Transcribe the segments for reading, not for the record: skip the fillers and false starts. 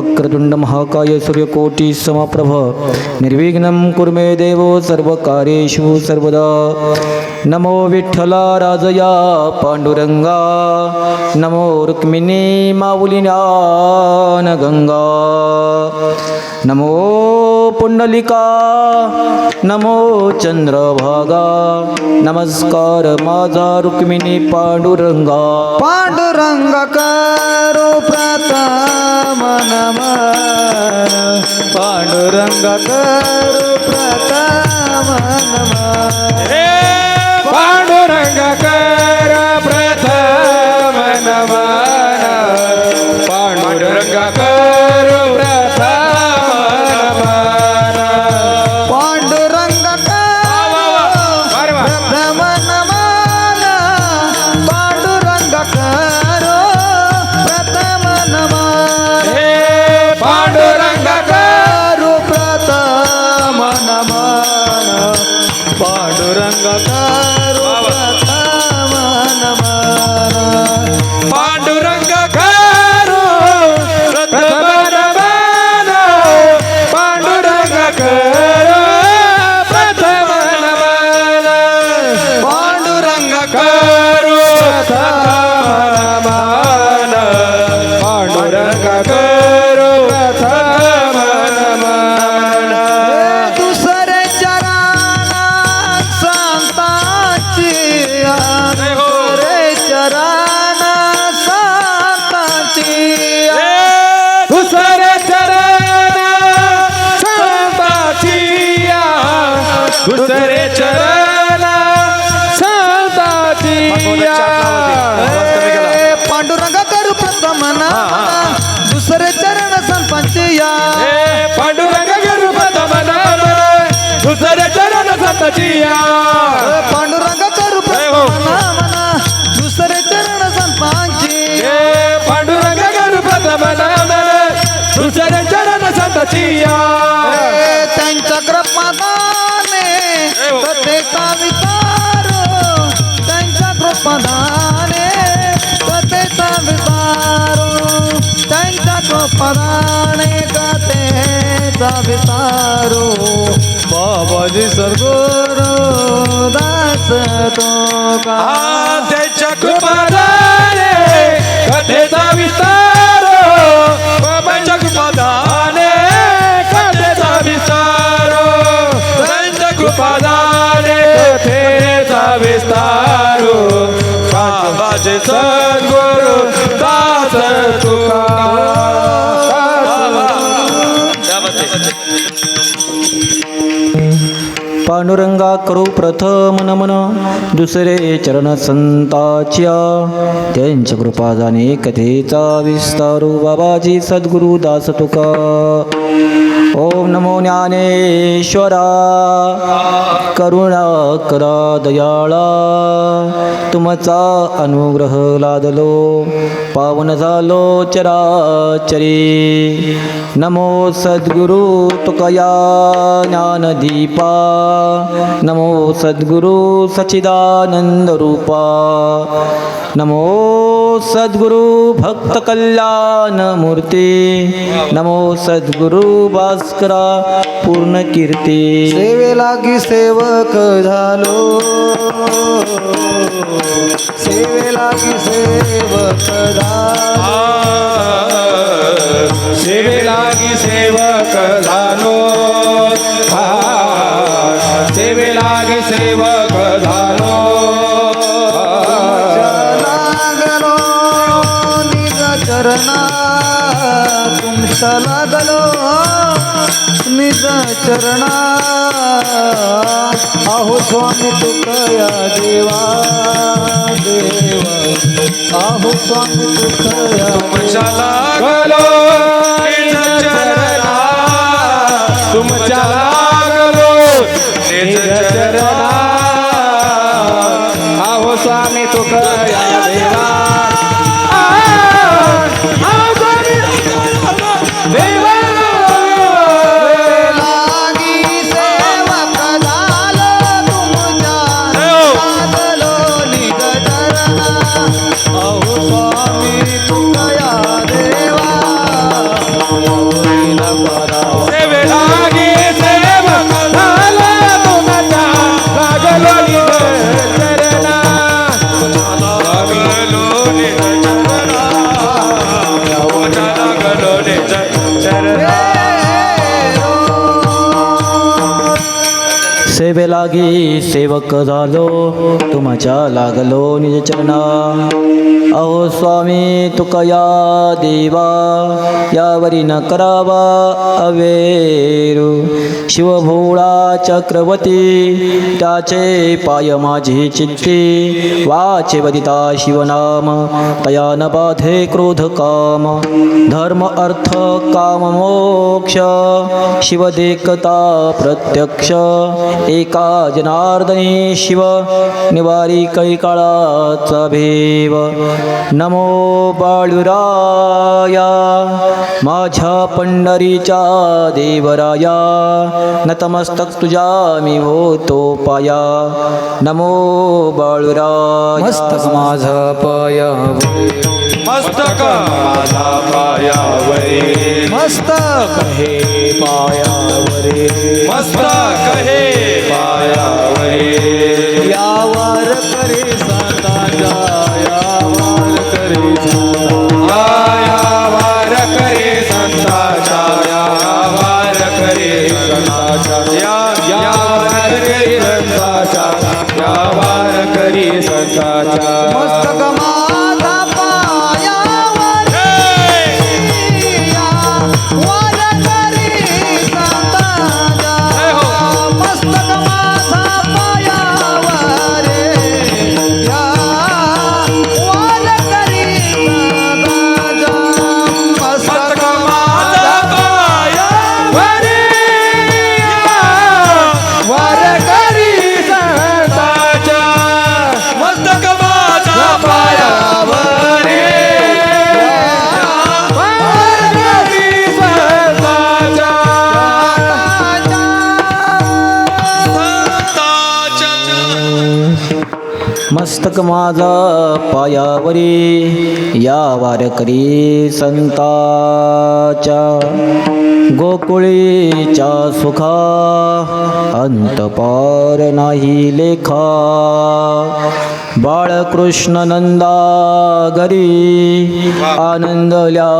वक्रतुंड महाकाय सूर्यकोटि समप्रभ निर्विघ्नं कुरु मे देवो सर्वकार्येषु सर्वदा नमो विठ्ठला राजया पांडुरंगा नमो रुक्मिणी माऊलीज्ञान गंगा नमो पुंडलिका नमो चंद्रभागा नमस्कार माझा रुक्मिणी पांडुरंगा पांडुरंग करो प्रथम नमन पांडुरंग करो प्रथम नमन पांडुरंग कर प्रथम नमन पांडुरंग कर प्रथम नमन पांडुरंग प्रथम नमन पांडुरंग करो प्रथम नमन पांडुरंग करो प्रथम नमन पांडुरंग करो प्रथम नमन पांडुरंग करो प्रथम नमन पांडुरंग करो प्रथम नमन पांडुरंग करो प्रथम नमन पांडुरंग करो प्रथम नमन दुसरे चरणा संतांची दुसरे चरणा संतांची दुसरे चरण संताचिया दुसरे चरण संताचिया पांडुरंग करू प्रथम नमन दुसरे चरण संतांची पांडुरंग गुरु प्रथम नाम दुसरे चरण संताचिया पांडुरंग करू प्रथम नमन दुसरे चरण संतांची पांडुरंग गुरु प्रथम नाम दुसरे चरण संताचिया त्यांच्या कृपादाने कथेचा विचारो त्यांच्या कृपादाने कथेचा विचारो त्यांच्या कृपादाने कथेचा विचारो बाबाजी सद्गुरु दास तो का त्याच्या कृपादाने कथेचा विस्तार बाबाच्या कृपादाने कथेचा विस्तार त्यांच्या कृपादाने कथेचा विस्तार बाबाचे सद्गुरु दास तुका पांडुरंगा करू प्रथम नमन दुसरे चरण संताच्या त्यांच्या कृपा जाणे कथेचा विस्तारू बाबाजी सद्गुरु दास तुका ओम नमो ज्ञानेश्वरा करुणा करा दयाळा तुमचा अनुग्रह लादलो पावन झालो चराचरी नमो सद्गुरु तुकया ज्ञानदीपा नमो सद्गुरु सच्चिदानंद रूपा नमो सद्गुरु भक्त कल्याण मूर्ती नमो सद्गुरु भास्करा पूर्ण कीर्ती सेवे लागी सेवक झालो सेवे लागी सेवक झालो सेवे लागी सेवक झालो सेवे लागी सेवक झालो लागलो निज चरणा तुमच्या लागलो निज चरणा आहो स्वामी तुकया देवा देवा आहो स्वामी तुकया तुमच्या लागलो निज चरणा तुमच्या लागलो निज चरणा आहो स्वामी तुकया देवा देवा लागी सेवक झालो तुमच्या लागलो निज चरणा अहो स्वामी तुकया देवा सेवे लागी सेवक झालो तुमच्या लागलो निज चरणा अहो स्वामी तुका या देवा यावरी न करावा अवेरू शिवभोळा चक्रवर्ती त्याचे पाय माझी चित्ती वाचे वदिता शिवनाम तया न बाधे क्रोध काम धर्म अर्थ काम मोक्ष शिवदेखता प्रत्यक्ष एका जनार्दनी शिव निवारी कैकाळाचा भेव नमो बाळुराया माझ्या पंढरीच्या देवराया नतमस्तक तुझ्या मी होतो पाया नमो बाळुराया मस्तक माझा पायावरी मस्तक माझा पायावरी मस्तक हे पायावरे मस्तक हे पायावरी यावर करे सताजा यावर करे सताजा वार करे संताचा वार करे संताचा या वार करे संताचा या वार करे संताचा मस्तक माझा पायावरी वर करी सताजा मस्तक माझा पायावरी वर करी सताजा मस्तक माझा पायावरी वार करी संताचा मस्तक माझा पायावरी वार करी संताचा मस्तक माझा पायावरी या वारकरी संताच्या गोकुळीच्या सुखा अंत पार नाही लेखा बाळकृष्ण नंदा घरी आनंदल्या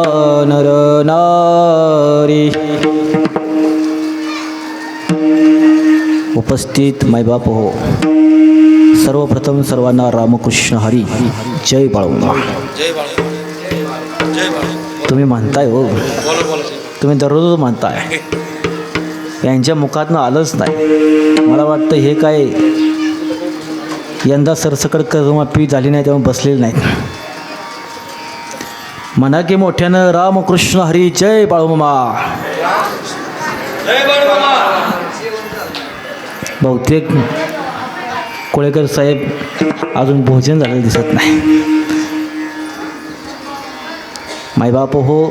नर नारी उपस्थित मायबाप हो सर्वप्रथम सर्वांना रामकृष्ण हरी जय बाळूमा. तुम्ही म्हणताय हो तुम्ही दररोज म्हणताय यांच्या मुखातनं आलंच नाही. मला वाटतं हे काय यंदा सरसकट कर्जमाफी झाली नाही तेव्हा बसलेले नाहीत. म्हणा की मोठ्यानं रामकृष्ण हरी जय बाळूमा. बहुतेक कोळेकर साहेब अजून भोजन झालेलं दिसत नाही. मायबाप हो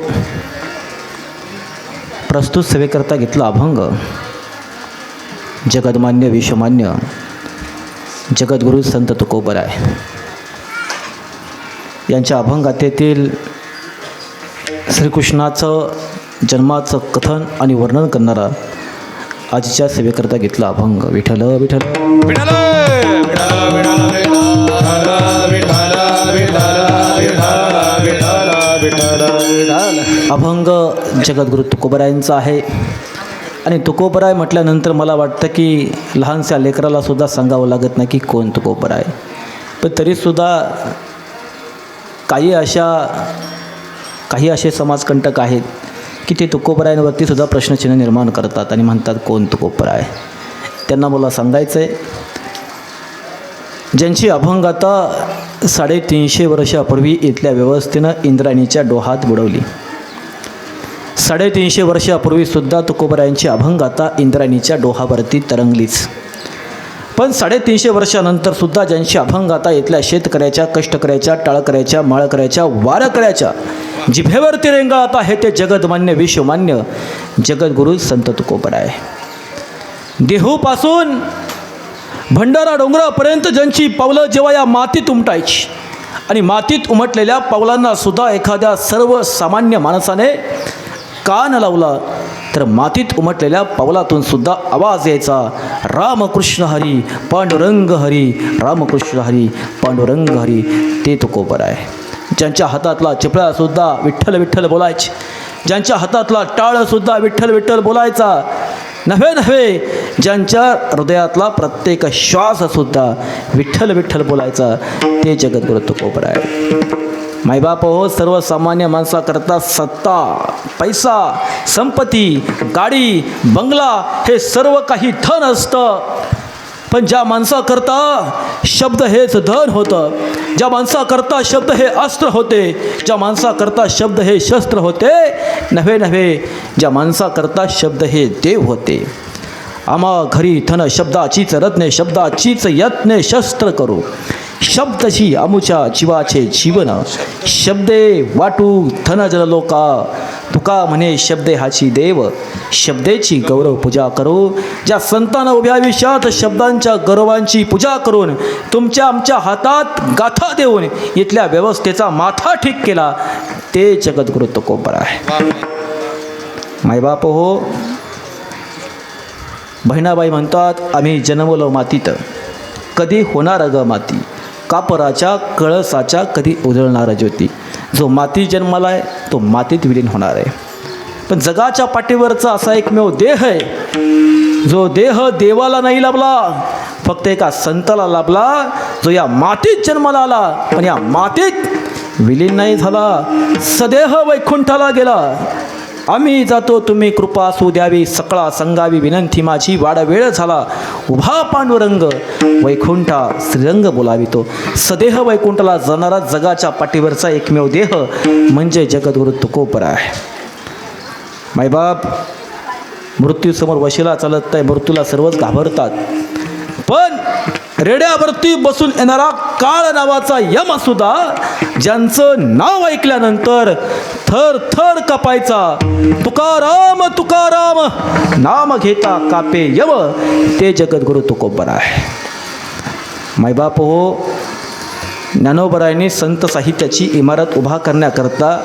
प्रस्तुत सेवेकरता घेतला अभंग जगदमान्य विश्वमान्य जगद्गुरू संत तुकोबराय यांच्या अभंगातेतील श्रीकृष्णाचं जन्माचं कथन आणि वर्णन करणारा आजच्या सेवेकरता घेतला अभंग विठ्ठल विठ्ठल विठ्ठल अभंग जगद्गुरू तुकोबरायांचा आहे. आणि तुकोबराय म्हटल्यानंतर मला वाटतं की लहानशा लेकराला सुद्धा सांगावं लागत नाही की कोण तुकोबराय. पण तरीसुद्धा काही असे समाजकंटक आहेत की ते तुकोबरायांवरती सुद्धा प्रश्नचिन्ह निर्माण करतात आणि म्हणतात कोण तुकोबराय. त्यांना मला सांगायचं आहे ज्यांची अभंग आता 350 वर्षापूर्वी इथल्या व्यवस्थेनं इंद्रायणीच्या डोहात बुडवली. 350 वर्षापूर्वीसुद्धा तुकोबरायांची अभंग आता इंद्रायणीच्या डोहावरती तरंगलीच. पण 350 वर्षानंतरसुद्धा ज्यांची अभंग आता इथल्या शेतकऱ्याच्या कष्टकऱ्याच्या टाळकऱ्याच्या माळकऱ्याच्या वारकऱ्याच्या जिभेवरती रेंगाळत आहे ते जगदमान्य विश्वमान्य जगद्गुरू संत तुकोबराय. देहूपासून भंडारा डोंगरापर्यंत ज्यांची पावलं जेव्हा या मातीत उमटायची आणि मातीत उमटलेल्या पावलांना सुद्धा एखाद्या सर्वसामान्य माणसाने कान लावला तर मातीत उमटलेल्या पावलातून सुद्धा आवाज यायचा रामकृष्ण हरी पांडुरंग हरी रामकृष्ण हरी पांडुरंग हरी. ते तुकोबराय ज्यांच्या हातातला चिपळासुद्धा विठ्ठल विठ्ठल बोलायचे, ज्यांच्या हातातला टाळसुद्धा विठ्ठल विठ्ठल बोलायचा, नव्हे नव्हे ज्यांच्या हृदयातला प्रत्येक श्वाससुद्धा विठ्ठल विठ्ठल बोलायचा ते जगद्गुरु तुकोबराय. मायबाप हो, सर्वसामान्य माणसाकरता सत्ता, पैसा, संपत्ती, गाडी, बंगला हे सर्व काही धन असतं, पण ज्या माणसाकरता शब्द हेच धन होतं, ज्या माणसाकरता शब्द हे अस्त्र होते, ज्या माणसाकरता शब्द हे शस्त्र होते, नव्हे नव्हे ज्या माणसाकरता शब्द हे देव होते. आम्हा घरी धन शब्दाचीच रत्ने, शब्दाचीच यत्ने शस्त्र करू, शब्दची आमुच्या जीवाचे जीवन, शब्दे वाटू धन जन लोका, तुका म्हणे शब्दे हाची देव, शब्देची गौरव पूजा करू. ज्या संतांना उभ्या आयुष्यात शब्दांच्या गौरवांची पूजा करून तुमच्या आमच्या हातात गाथा देऊन इथल्या व्यवस्थेचा माथा ठीक केला ते जगद्गुरु तुकोबराय. मायबाप हो, बहिणाबाई म्हणतात आम्ही जन्मलो मातीत, कधी होणार ग माती, कापराच्या कळसाच्या कधी उजळणार ज्योती. जो माती जन्माला आहे तो मातीत विलीन होणार आहे. पण जगाच्या पाठीवरचा असा एकमेव देह आहे, जो देह देवाला नाही लाभला, फक्त एका संताला लाभला, जो या मातीत जन्माला आला पण या मातीत विलीन नाही झाला, सदेह वैकुंठाला गेला. आम्ही जातो तुम्ही कृपा असू द्यावी, सकळा संगावी विनंती माझी, वाडा वेळ झाला उभा पांडुरंग, वैकुंठा श्रीरंग बोलावितो. सदेह वैकुंठाला जाणारा जगाच्या पाठीवरचा एकमेव देह म्हणजे जगद्गुरु तुकोबराय. मायबाप, मृत्यूसमोर वशिला चालत नाही, मृत्यूला सर्वच घाबरतात, पण रेड्यावरती बसून येणारा काळ नावाचा यमसुद्धा ज्यांचं नाव ऐकल्यानंतर थर थर कापायचा, तुकाराम तुकाराम नाम घेता कापे यम, ते जगद्गुरु तुकोबराय. मायबाप हो, ज्ञानोबरायांनी संत साहित्याची इमारत उभा करण्याकरता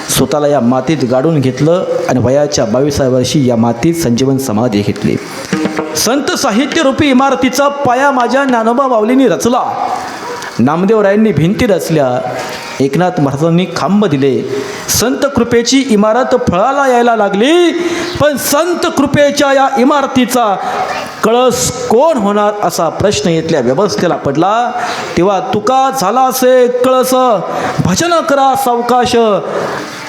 स्वतःला या मातीत गाडून घेतलं आणि वयाच्या 22व्या वर्षी या मातीत संजीवन समाधी घेतली. संत साहित्य रूपी इमारतीचा पाया माझ्या ज्ञानोबा माऊलींनी रचला, नामदेवरायांनी भिंती रचल्या, एकनाथ महाराजांनी खांब दिले. संत कृपेची इमारत फळाला यायला लागली, पण संत कृपेच्या या इमारतीचा कळस कोण होणार असा प्रश्न इथल्या व्यवस्थेला पडला. तेव्हा तुका झाला असे कळस, भजन करा सावकाश,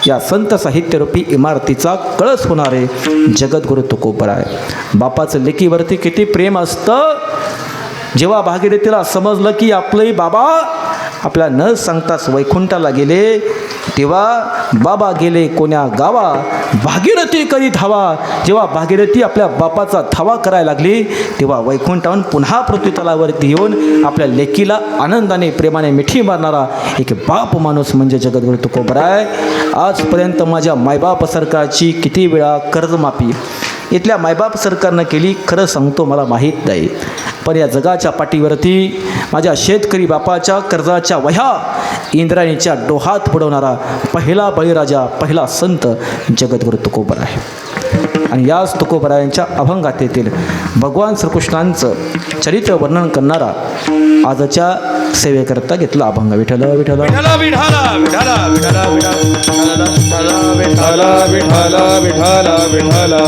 या संत साहित्यरूपी इमारतीचा कळस होणारे जगद्गुरु तुकोबराय. बापाचं लेकीवरती किती प्रेम असतं. जेव्हा भागीरथीला समजलं की आपले बाबा आपल्या न सांगताच वैकुंठाला गेले, तेव्हा बाबा गेले कोण्या गावा, भागीरथी कधी धावा. जेव्हा भागीरथी आपल्या बापाचा धावा करायला लागली, तेव्हा वैकुंठाहून पुन्हा पृथ्वीतलावरती येऊन आपल्या लेकीला आनंदाने प्रेमाने मिठी मारणारा एक बाप माणूस म्हणजे जगद्गुरु तुकोबराय. आजपर्यंत माझ्या मायबाप सरकारची किती वेळा कर्जमाफी इथल्या मायबाप सरकारनं केली खरं सांगतो मला माहीत नाही, पण या जगाच्या पाठीवरती माझ्या शेतकरी बापाच्या कर्जाच्या वह्या इंद्रायणीच्या डोहात बुडवणारा पहिला बळीराजा, पहिला संत जगद्गुरु तुकोबराय. आणि याच तुकोबरायांच्या अभंगातेतील भगवान श्रीकृष्णांचं चरित्र वर्णन करणारा आजच्या सेवेकरता घेतला अभंग. विठ्ठल विठ्ठल विठ्ठल विठ्ठल विठ्ठल विठ्ठल विठ्ठल विठ्ठल विठ्ठल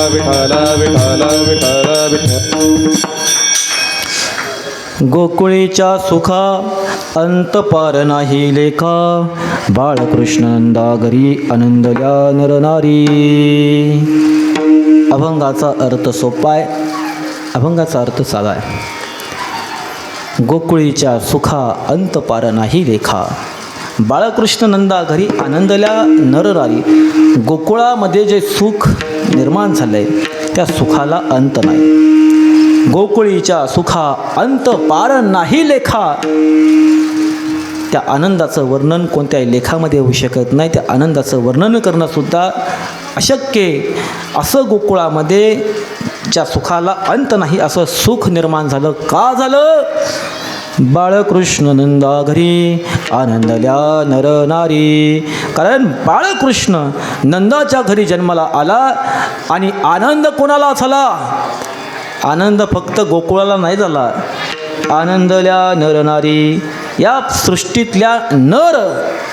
विठ्ठल विठ्ठल विठ्ठल. गोकुळीच्या सुखा अंत पार नाही लेखा, बाळकृष्णनंदा घरी आनंदल्या नरनारी. अभंगाचा अर्थ सोपा आहे, अभंगाचा अर्थ साधा आहे. गोकुळीच्या सुखा अंत पार नाही लेखा, बाळकृष्णनंदा घरी आनंदल्या नरनारी. गोकुळामध्ये जे सुख निर्माण झालंय त्या सुखाला अंत नाही. गोकुळीच्या सुखा अंत पार नाही लेखा, त्या आनंदाचं वर्णन कोणत्याही लेखामध्ये होऊ शकत नाही. त्या आनंदाचं वर्णन करणंसुद्धा अशक्य आहे. असं गोकुळामध्ये ज्या सुखाला अंत नाही असं सुख निर्माण झालं. का झालं? बाळकृष्णनंदा घरी आनंदल्या नरनारी. कारण बाळकृष्ण नंदाच्या घरी जन्माला आला आणि आनंद कोणाला झाला? आनंद फक्त गोकुळाला नाही झाला, आनंदल्या नरनारी. या सृष्टीतल्या नर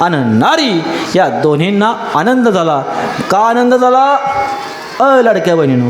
आणि नारी या दोन्हींना आनंद झाला. का आनंद झाला? लाडक्या बहिणीनो,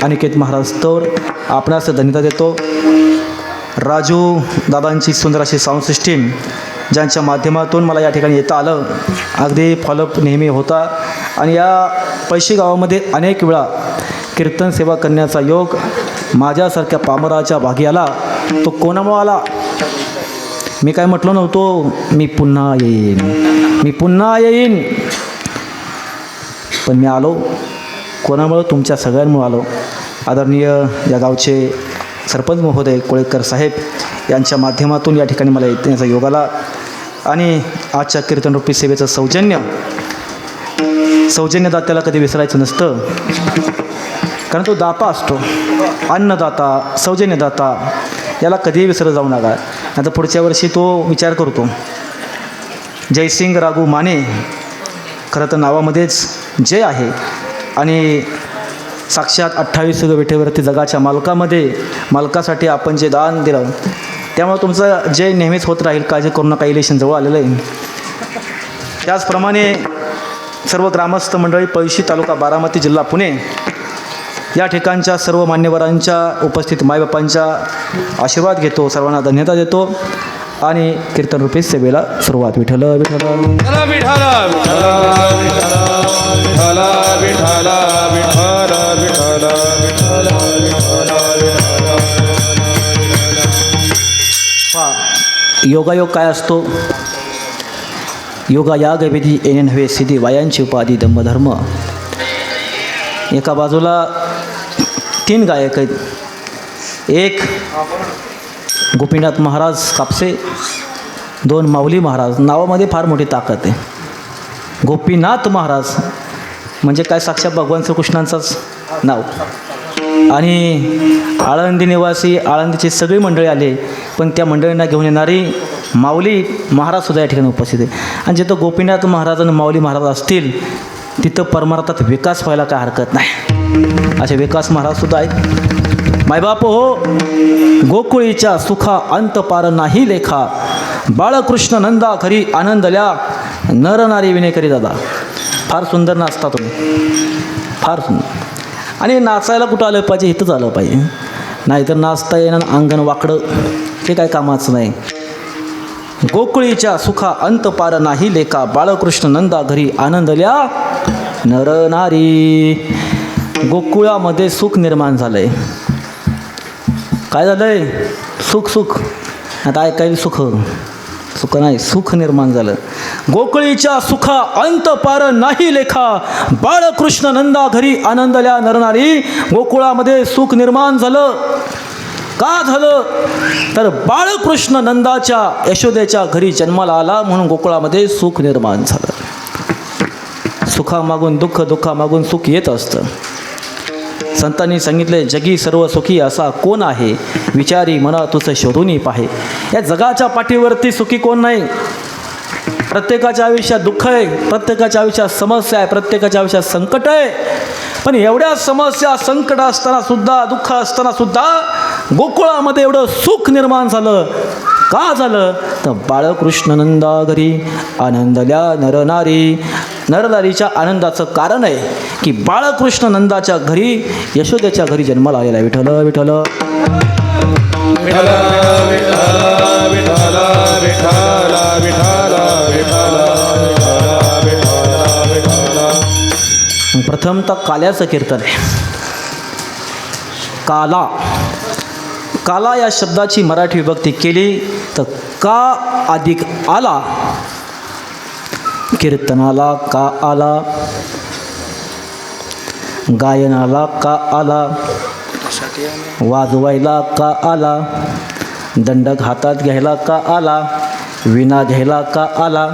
अनिकेत महाराज तर आपणास धन्यता देतो. राजू दादांची सुंदर अशी साऊंड सिस्टीम ज्यांच्या माध्यमातून मला या ठिकाणी येता आलं, अगदी फॉलोअप नेहमी होता. आणि या पैशी गावामध्ये अनेक वेळा कीर्तन सेवा करण्याचा योग माझ्यासारख्या पामराच्या भागी आला. तो कोणामुळं आला? मी काय म्हटलो नव्हतो मी पुन्हा येईन, पण मी आलो. कोणामुळं? तुमच्या सगळ्यांमुळं आलो. आदरणीय या गावचे सरपंच महोदय कोळेकर साहेब यांच्या माध्यमातून या ठिकाणी मला येण्याचा योग आला. आणि आजच्या कीर्तनरूपी सेवेचं सौजन्यदात्याला कधी विसरायचं नसतं, कारण तो दाता असतो, अन्नदाता, सौजन्यदाता, याला कधीही विसरत जाऊ नका. आता पुढच्या वर्षी तो विचार करतो. जयसिंग राघू माने, खरं तर नावामध्येच जय आहे. आणि साक्षात 28 विठेवरती जगाच्या मालकासाठी आपण जे दान दिलं, त्यामुळे तुमचं जय नेहमीच होत राहील. काळजी करू नका, इलेक्शन जवळ आलेलं आहे. त्याचप्रमाणे सर्व ग्रामस्थ मंडळी, पळशी तालुका बारामती, जिल्हा पुणे या ठिकाणच्या सर्व मान्यवरांच्या उपस्थित मायबापांच्या आशीर्वाद घेतो, सर्वांना धन्यता देतो आणि कीर्तनरूपी सेवेला सुरुवात. विठ्ठल विठ्ठल विठ्ठला विठ्ठला विठ्ठला विठ्ठला विठ्ठला विठ्ठला योगायोग काय असतो? योगा याग विधी येणे नव्हे सिद्धी, वायांची उपाधी दंभधर्म. एका बाजूला 3 गायक आहेत. एक गोपीनाथ महाराज कापसे, 2 माऊली महाराज. नावामध्ये फार मोठी ताकद आहे. गोपीनाथ महाराज म्हणजे काय, साक्षात भगवान श्रीकृष्णांचंच नाव. आणि आळंदी निवासी, आळंदीची सगळी मंडळी आले, पण त्या मंडळींना घेऊन येणारी माऊली महाराजसुद्धा या ठिकाणी उपस्थित आहे. आणि जिथं गोपीनाथ महाराज आणि माऊली महाराज असतील तिथं परमार्थात विकास व्हायला काय हरकत नाही. असे विकास महाराजसुद्धा आहेत. मायबाप हो, गोकुळीच्या सुखा अंत पार नाही लेखा, बाळकृष्ण नंदा खरी आनंदल्या, नरनारी विनेकरी दादा. फार सुंदर नाचता तुम्ही, फार सुंदर. आणि नाचायला कुठं आलं पाहिजे? इथंच आलं पाहिजे. नाहीतर नाचता येणार अंगण वाकडं, ते काय कामाचं नाही. गोकुळीच्या सुखा अंत पार नाही लेखा, बाळकृष्ण नंदा घरी आनंदल्या, नरनारी. गोकुळामध्ये सुख निर्माण झालंय. काय झालंय? सुख. आता ऐकायला सुख नाही, सुख निर्माण झालं. गोकुळीच्या सुखा अंत पार नाही लेखा, बाळकृष्ण नंदा घरी आनंदल्या, नरनारी. गोकुळामध्ये सुख निर्माण झालं. का झालं? तर बाळकृष्ण नंदाच्या, यशोदेच्या घरी जन्माला आला म्हणून गोकुळामध्ये सुख निर्माण झालं. सुखामागून दुःख, दुःखामागून सुख येत असतं. संतांनी सांगितले, जगी सर्व सुखी असा कोण आहे, विचारी मना तुझं शोधून पाहे. या जगाच्या पाठीवरती सुखी कोण नाही. प्रत्येकाच्या आयुष्यात दुःख आहे, प्रत्येकाच्या आयुष्यात समस्या आहे, प्रत्येकाच्या आयुष्यात संकट आहे. पण एवढ्या समस्या, संकट असताना सुद्धा, दुःख असताना सुद्धा गोकुळामध्ये एवढं सुख निर्माण झालं. का झालं? तर बाळकृष्ण नंदा घरी आनंदल्या, नरनारी. नरनारीच्या आनंदाचं कारण आहे की बाळकृष्ण नंदाच्या घरी, यशोदेच्या घरी जन्माला आलेला आहे. विठ्ठल विठ्ठल विठ्ठला विठ्ठला विठ्ठला विठ्ठला विठ्ठला विठ्ठला विठ्ठला. प्रथमतः काल्याचं कीर्तन आहे. काला या शब्दाची मराठी विभक्ती केली तर का अधिक आला. कीर्तनाला का आला, गायनाला का आला, वाजवायला का आला, दंडक हातात घ्यायला का आला, विणा घ्यायला का आला,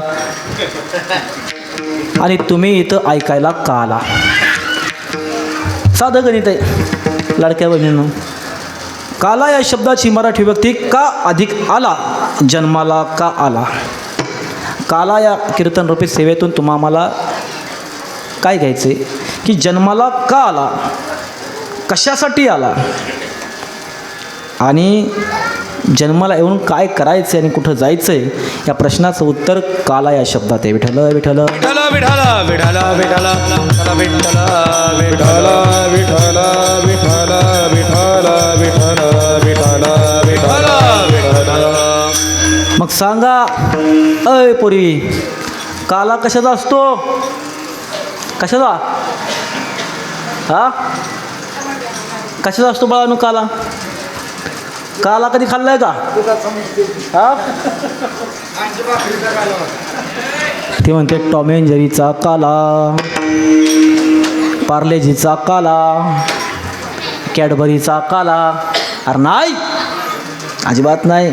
आणि तुम्ही इथं ऐकायला का आला. साधं गणित आहे लाडक्या बहिणींनो. काला या शब्दाची मराठी विभक्ती का अधिक आला, जन्माला का आला. काला या कीर्तनरूपी सेवेतून तुम्हाला काय घ्यायचे की जन्माला का आला, कशासाठी आला, आणि जन्माला येऊन काय करायचं आणि कुठं जायचं आहे या प्रश्नाचं उत्तर काला या शब्दात आहे. विठ्ठल विठ्ठल विठ्ठला विठाला विठाला विठाला विठाला विठाला विठाला विठाला विठाला विठाला विठाला विठाला विठाला. मग सांगा अय पोरी, काला कशाचा असतो? कशाचा? हा, कशाचा असतो बाळांनो काला? काला कधी खाल्लाय का? हा, ते म्हणते टॉम अँड जेरीचा काला, पार्लेजीचा काला, कॅडबरीचा काला. अरे नाही, अजिबात नाही.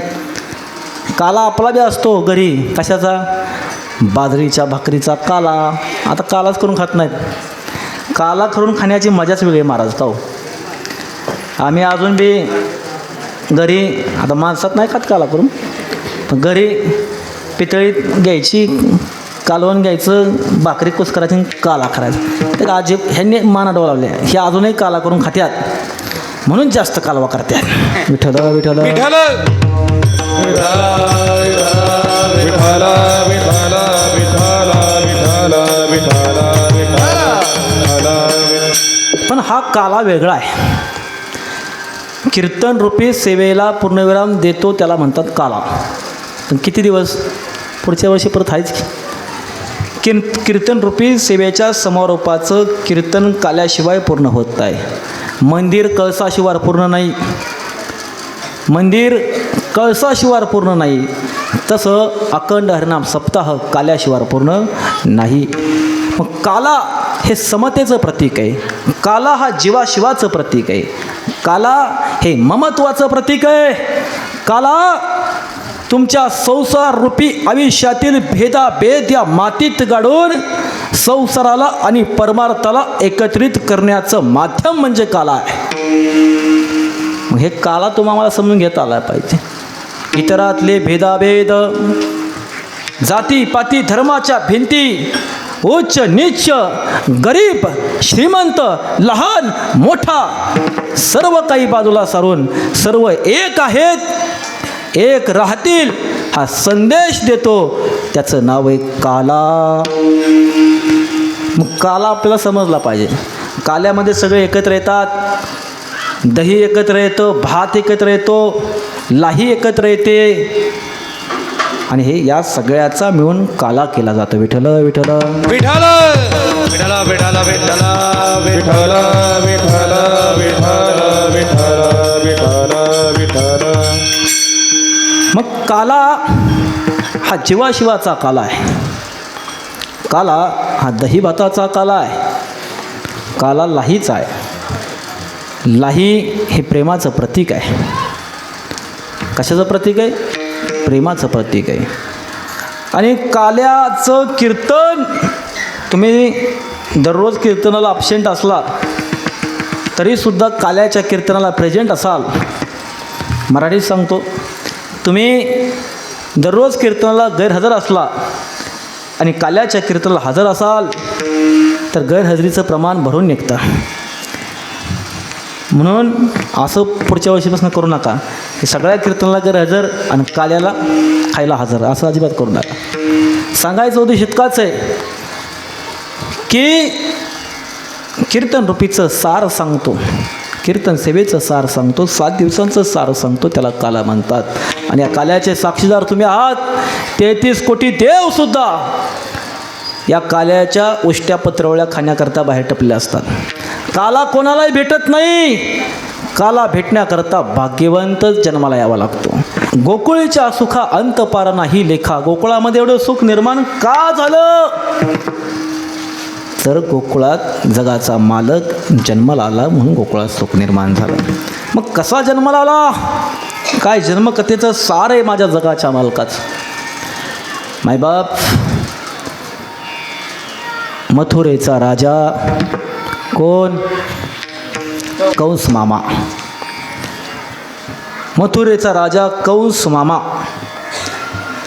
काला आपला बी असतो घरी. कशाचा? बाजरीच्या भाकरीचा काला. आता कालाच करून खात नाहीत. काला करून खाण्याची मजाच वेगळी महाराज. का हो, आम्ही अजून बी घरी, आता माणसात नाही खात काला करून, पण घरी पितळीत घ्यायची, कालवण घ्यायचं, भाकरी कुस करायची, काला करायचा. ते अजिब ह्यांनी माना डोलावले. हे अजूनही काला करून खात्यात, म्हणून जास्त कालवा करतात. विठ्ठल विठ्ठल विठाला विठाला विठाला विठाला विठाला विठाला विठाला. पण हा काला वेगळा आहे. कीर्तन रूपी सेवेला पूर्णविराम देतो त्याला म्हणतात काला. पण किती दिवस? पुढच्या वर्षी परत आहेच की. कीर्तन रूपी सेवेच्या समारोपाचं कीर्तन काल्याशिवाय पूर्ण होत आहे. मंदिर कळसाशिवाय पूर्ण नाही. मंदिर कळसाशिवाय पूर्ण नाही. तसं अखंड हरिनाम सप्ताह काल्याशिवाय पूर्ण नाही. मग काला हे समतेचं प्रतीक आहे. काला हा जीवाशिवाचं प्रतीक आहे. काला हे ममत्वाचं प्रतीक आहे. काला तुमच्या संसार रूपी आयुष्यातील भेदाभेद या मातीत गाडून संसाराला आणि परमार्थाला एकत्रित करण्याचं माध्यम म्हणजे काला आहे. मग हे काला तुम्हाला समजून घेता आला पाहिजे. इतरातले भेदाभेद, जातीपाती धर्माच्या भिंती, उच्च नीच, गरीब श्रीमंत, लहान मोठा, सर्व काही बाजूला सारून सर्व एक आहेत, एक राहतील हा संदेश देतो. त्याचं नाव आहे काला. मग काला आपल्याला समजला पाहिजे. काल्यामध्ये सगळे एकत्र येतात. दही एकत्र येतं, भात एकत्र येतो, लाही एकत्र येते, आणि हे या सगळ्याचा मिळून काला केला जातो. विठ्ठल विठ्ठल विठाला विठाला विठाला विठाला विठाला विठाला विठाला विठाला विठाला विठाला. मग काला हा जीवाशिवाचा काला आहे. काला हा दही भाताचा काला आहे. काला लाहीचा आहे. लाही हे प्रेमाचं प्रतीक आहे. कशाचं प्रतीक आहे? प्रेमाचं प्रतीक आहे. आणि काल्याचं कीर्तन तुम्ही दररोज कीर्तनाला अबसेंट असला तरीसुद्धा काल्याच्या कीर्तनाला प्रेझेंट असाल. मराठीत सांगतो, तुम्ही दररोज कीर्तनाला गैरहजर असला आणि काल्याच्या कीर्तनाला हजर असाल तर गैरहजेरीचं प्रमाण भरून निघतं. म्हणून असं पुढच्या वर्षीपासून करू नका की सगळ्या कीर्तनाला गैरहजर आणि काल्याला खायला हजर, असं अजिबात करू नका. सांगायचं उद्देश इतकाच आहे की कीर्तन रूपीचं सार सांगतो, कीर्तन सेवेचं सार सांगतो, 7 दिवसांचं सार सांगतो, त्याला काला म्हणतात. आणि या काल्याचे साक्षीदार तुम्ही आहात. 33 कोटी देवसुद्धा या काल्याच्या उष्ट्या पत्रवळ्या खाण्याकरता बाहेर टपले असतात. काला कोणालाही भेटत नाही. काला भेटण्याकरता भाग्यवंतच जन्माला यावा लागतो. गोकुळीच्या सुखा अंत पार नाही लेखा. गोकुळामध्ये एवढं सुख निर्माण का झालं? तर गोकुळात जगाचा मालक जन्माला आला म्हणून गोकुळात सुख निर्माण झालं. मग कसा जन्माला आला? काय जन्मकथेचं सार आहे माझ्या जगाच्या मालकाचं. मायबाप, मथुरेचा राजा कोण? कंस मामा. मथुरेचा राजा कंस मामा.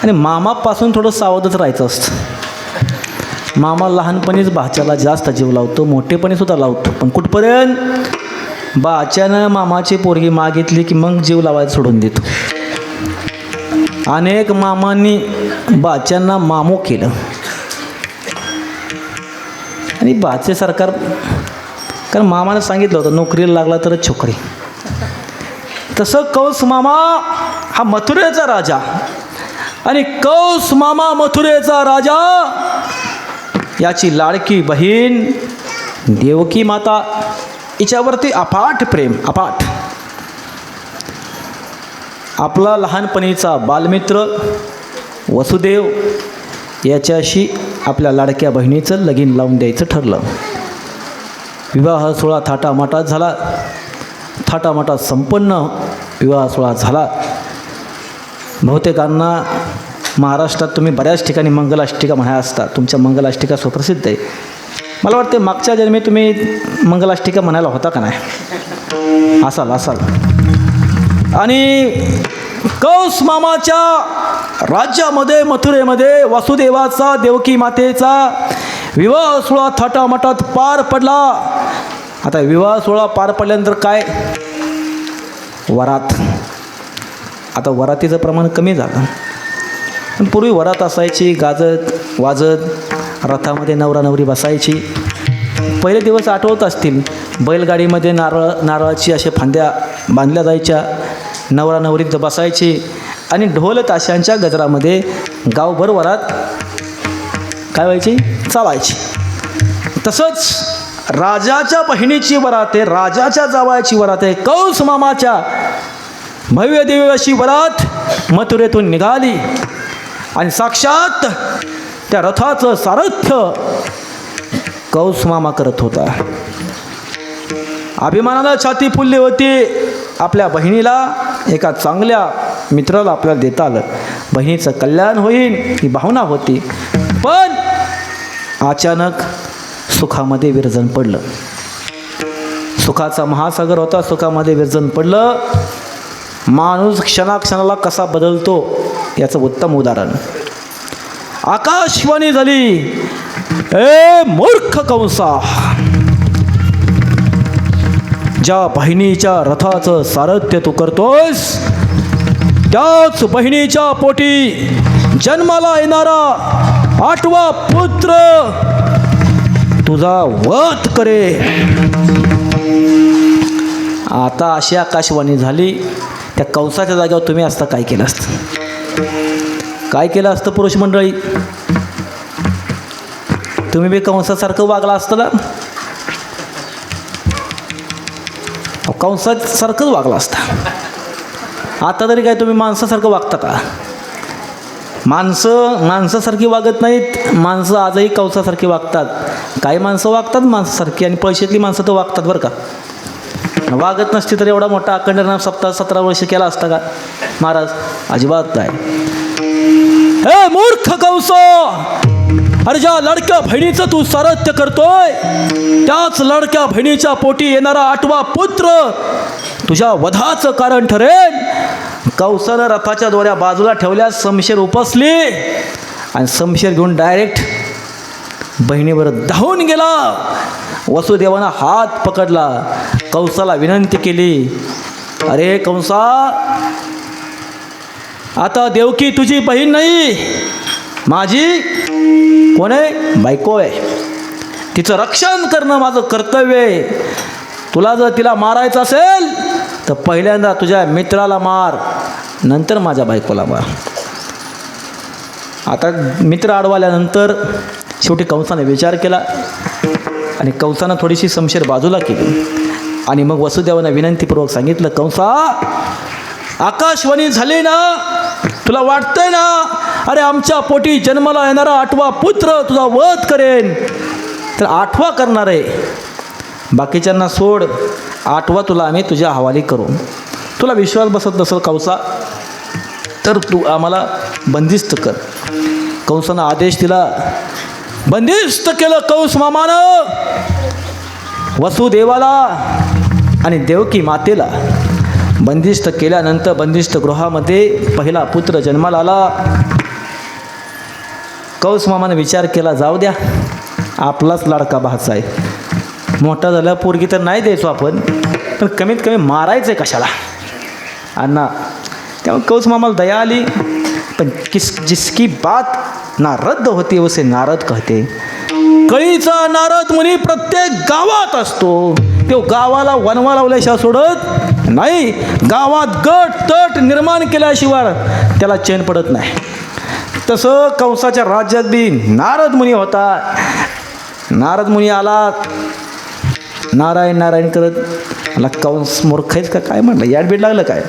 आणि मामापासून थोडं सावधच राहायचं असतं. मामा लहानपणीच भाच्याला जास्त जीव लावतो, मोठेपणीसुद्धा लावतो. पण कुठपर्यंत? बाच्यानं मामाची पोरगी मागितली की मग जीव लावायला सोडून देतो. अनेक मामांनी बाच्यांना मामो केलं. आणि भाचे सरकार, कारण मामानं सांगितलं होतं नोकरीला लागला तरच छोकरी. तसं कौस मामा हा मथुरेचा राजा, आणि कौस मामा मथुरेचा राजा, याची लाडकी बहीण देवकी माता, हिच्यावरती अफाट प्रेम, अफाट. आपला लहानपणीचा बालमित्र वसुदेव याच्याशी आपल्या लाडक्या बहिणीचं लगीन लावून द्यायचं ठरलं. विवाह सोहळा थाटामाटात झाला. थाटामाटात संपन्न विवाह सोहळा झाला. बहुतेकांना महाराष्ट्रात तुम्ही बऱ्याच ठिकाणी मंगलाष्टिका म्हणाय असता. तुमच्या मंगलाष्टिका सुप्रसिद्ध आहे. मला वाटते मागच्या जन्मी तुम्ही मंगलाष्टिका म्हणायला होता का नाही? असाल. आणि कौस मामाच्या राज्यामध्ये मथुरेमध्ये वासुदेवाचा देवकी मातेचा विवाह सोहळा थाटामाटात पार पडला. आता विवाह सोहळा पार पडल्यानंतर काय? वरात. आता वरातीचं प्रमाण कमी झालं. पण पूर्वी वरात असायची, गाजत वाजत रथामध्ये नवरा नवरी बसायची. पहिले दिवस आठवत असतील. बैलगाडीमध्ये नारळाची अशा फांद्या बांधल्या जायच्या, नवरा नवरीत बसायची, आणि ढोल ताशांच्या गजरामध्ये गावभर वरात काय व्हायची? चालायची. तसंच राजाच्या बहिणीची वरात आहे, राजाच्या जावयाची वरात आहे. कौस मामाच्या भव्य दिव्य अशी वरात मथुरेतून निघाली, आणि साक्षात त्या रथाचं सारथ्य कौस मामा करत होता. अभिमानानं छाती फुलली होती. आपल्या बहिणीला एका चांगल्या मित्राला आपल्याला देता आलं, बहिणीचं कल्याण होईल ही भावना होती. पण अचानक सुखामध्ये विरजन पडलं. सुखाचा महासागर होता, सुखामध्ये विरजन पडलं. माणूस क्षणाक्षणाला कसा बदलतो याचं उत्तम उदाहरण. आकाशवाणी झाली, ए मूर्ख कंसा, ज्या बहिणीच्या रथाचं सारथ्य तू करतोस त्याच बहिणीच्या पोटी जन्माला येणारा 8वा पुत्र तुझा वध करे. आता अशी आकाशवाणी झाली. त्या कंसाच्या जागेवर तुम्ही असता काय केलं असतं? काय केलं असतं पुरुष मंडळी? तुम्ही बी कंसासारखं वागला असतं ना? कंसासारखंच वागला असता. आता तरी काय तुम्ही माणसासारखं वागता का? माणसासारखी वागत नाहीत. माणसं आजही कंसासारखी वागतात. काही माणसं वागतात माणसासारखी, आणि पैशातली माणसं तर वागतात बरं का. वागत नसती तर एवढा मोठा अखंडनाम सप्ताह 17 वर्ष केला असता का महाराज? अजिबात नाही. हे मूर्ख कंस, अरे ज्या लडक्या बहिणीचं तू सारथ्य करतोय त्याच लडक्या बहिणीच्या पोटी येणारा 8वा पुत्र तुझ्या वधाचं कारण ठरेल. कंसानं रथाच्या दोऱ्या बाजूला ठेवल्या, शमशेर उपसली, आणि शमशेर घेऊन डायरेक्ट बहिणीवर धावून गेला. वसुदेवानं हात पकडला, कंसाला विनंती केली, अरे कंसा, आता देवकी तुझी बहीण नाही, माझी कोण आहे? बायको आहे. तिचं रक्षण करणं माझं कर्तव्य आहे. तुला जर तिला मारायचं असेल तर पहिल्यांदा तुझ्या मित्राला मार, नंतर माझ्या बायकोला मार. आता मित्र अडवाल्यानंतर शेवटी कंसाने विचार केला, आणि कंसानं थोडीशी शमशेर बाजूला केली, आणि मग वसुदेवानं विनंतीपूर्वक सांगितलं, कंसा, आकाशवाणी झाली ना? तुला वाटतंय ना अरे आमच्या पोटी जन्माला येणारा 8वा पुत्र तुझा वध करेन? तर 8वा करणार आहे, बाकीच्यांना सोड. 8वा तुला आम्ही तुझ्या हवाली करू. तुला विश्वास बसत नसेल कंसा तर तू आम्हाला बंदिस्त कर. कंसानं आदेश दिला. बंदिस्त केलं कौस मामानं वसुदेवाला आणि देवकी मातेला. बंदिस्त केल्यानंतर बंदिस्त गृहामध्ये पहिला पुत्र जन्माला आला. कौस मामानं विचार केला, जाऊ द्या, आपलाच लाडका भाचा आहे, मोठा झाला पोरगी तर नाही द्यायचो आपण, पण कमीत कमी मारायचं आहे कशाला अण्णा. त्यामुळे कौस मामाला दया आली. पण जिसकी बात ना रद्द होती उसे नारद कहते. कळीचा नारद मुनी प्रत्येक गावात असतो. तो गावाला वनवा लावल्याशिवाय सोडत नाही. गावात गट तट निर्माण केल्याशिवाय त्याला चैन पडत नाही. तसं कंसाच्या राज्यात बी नारद मुनी होता. नारद मुनी आला, नारायण नारायण करत. मला कंस मूर्ख आहेच का काय म्हटलं, याडबीड लागलं काय?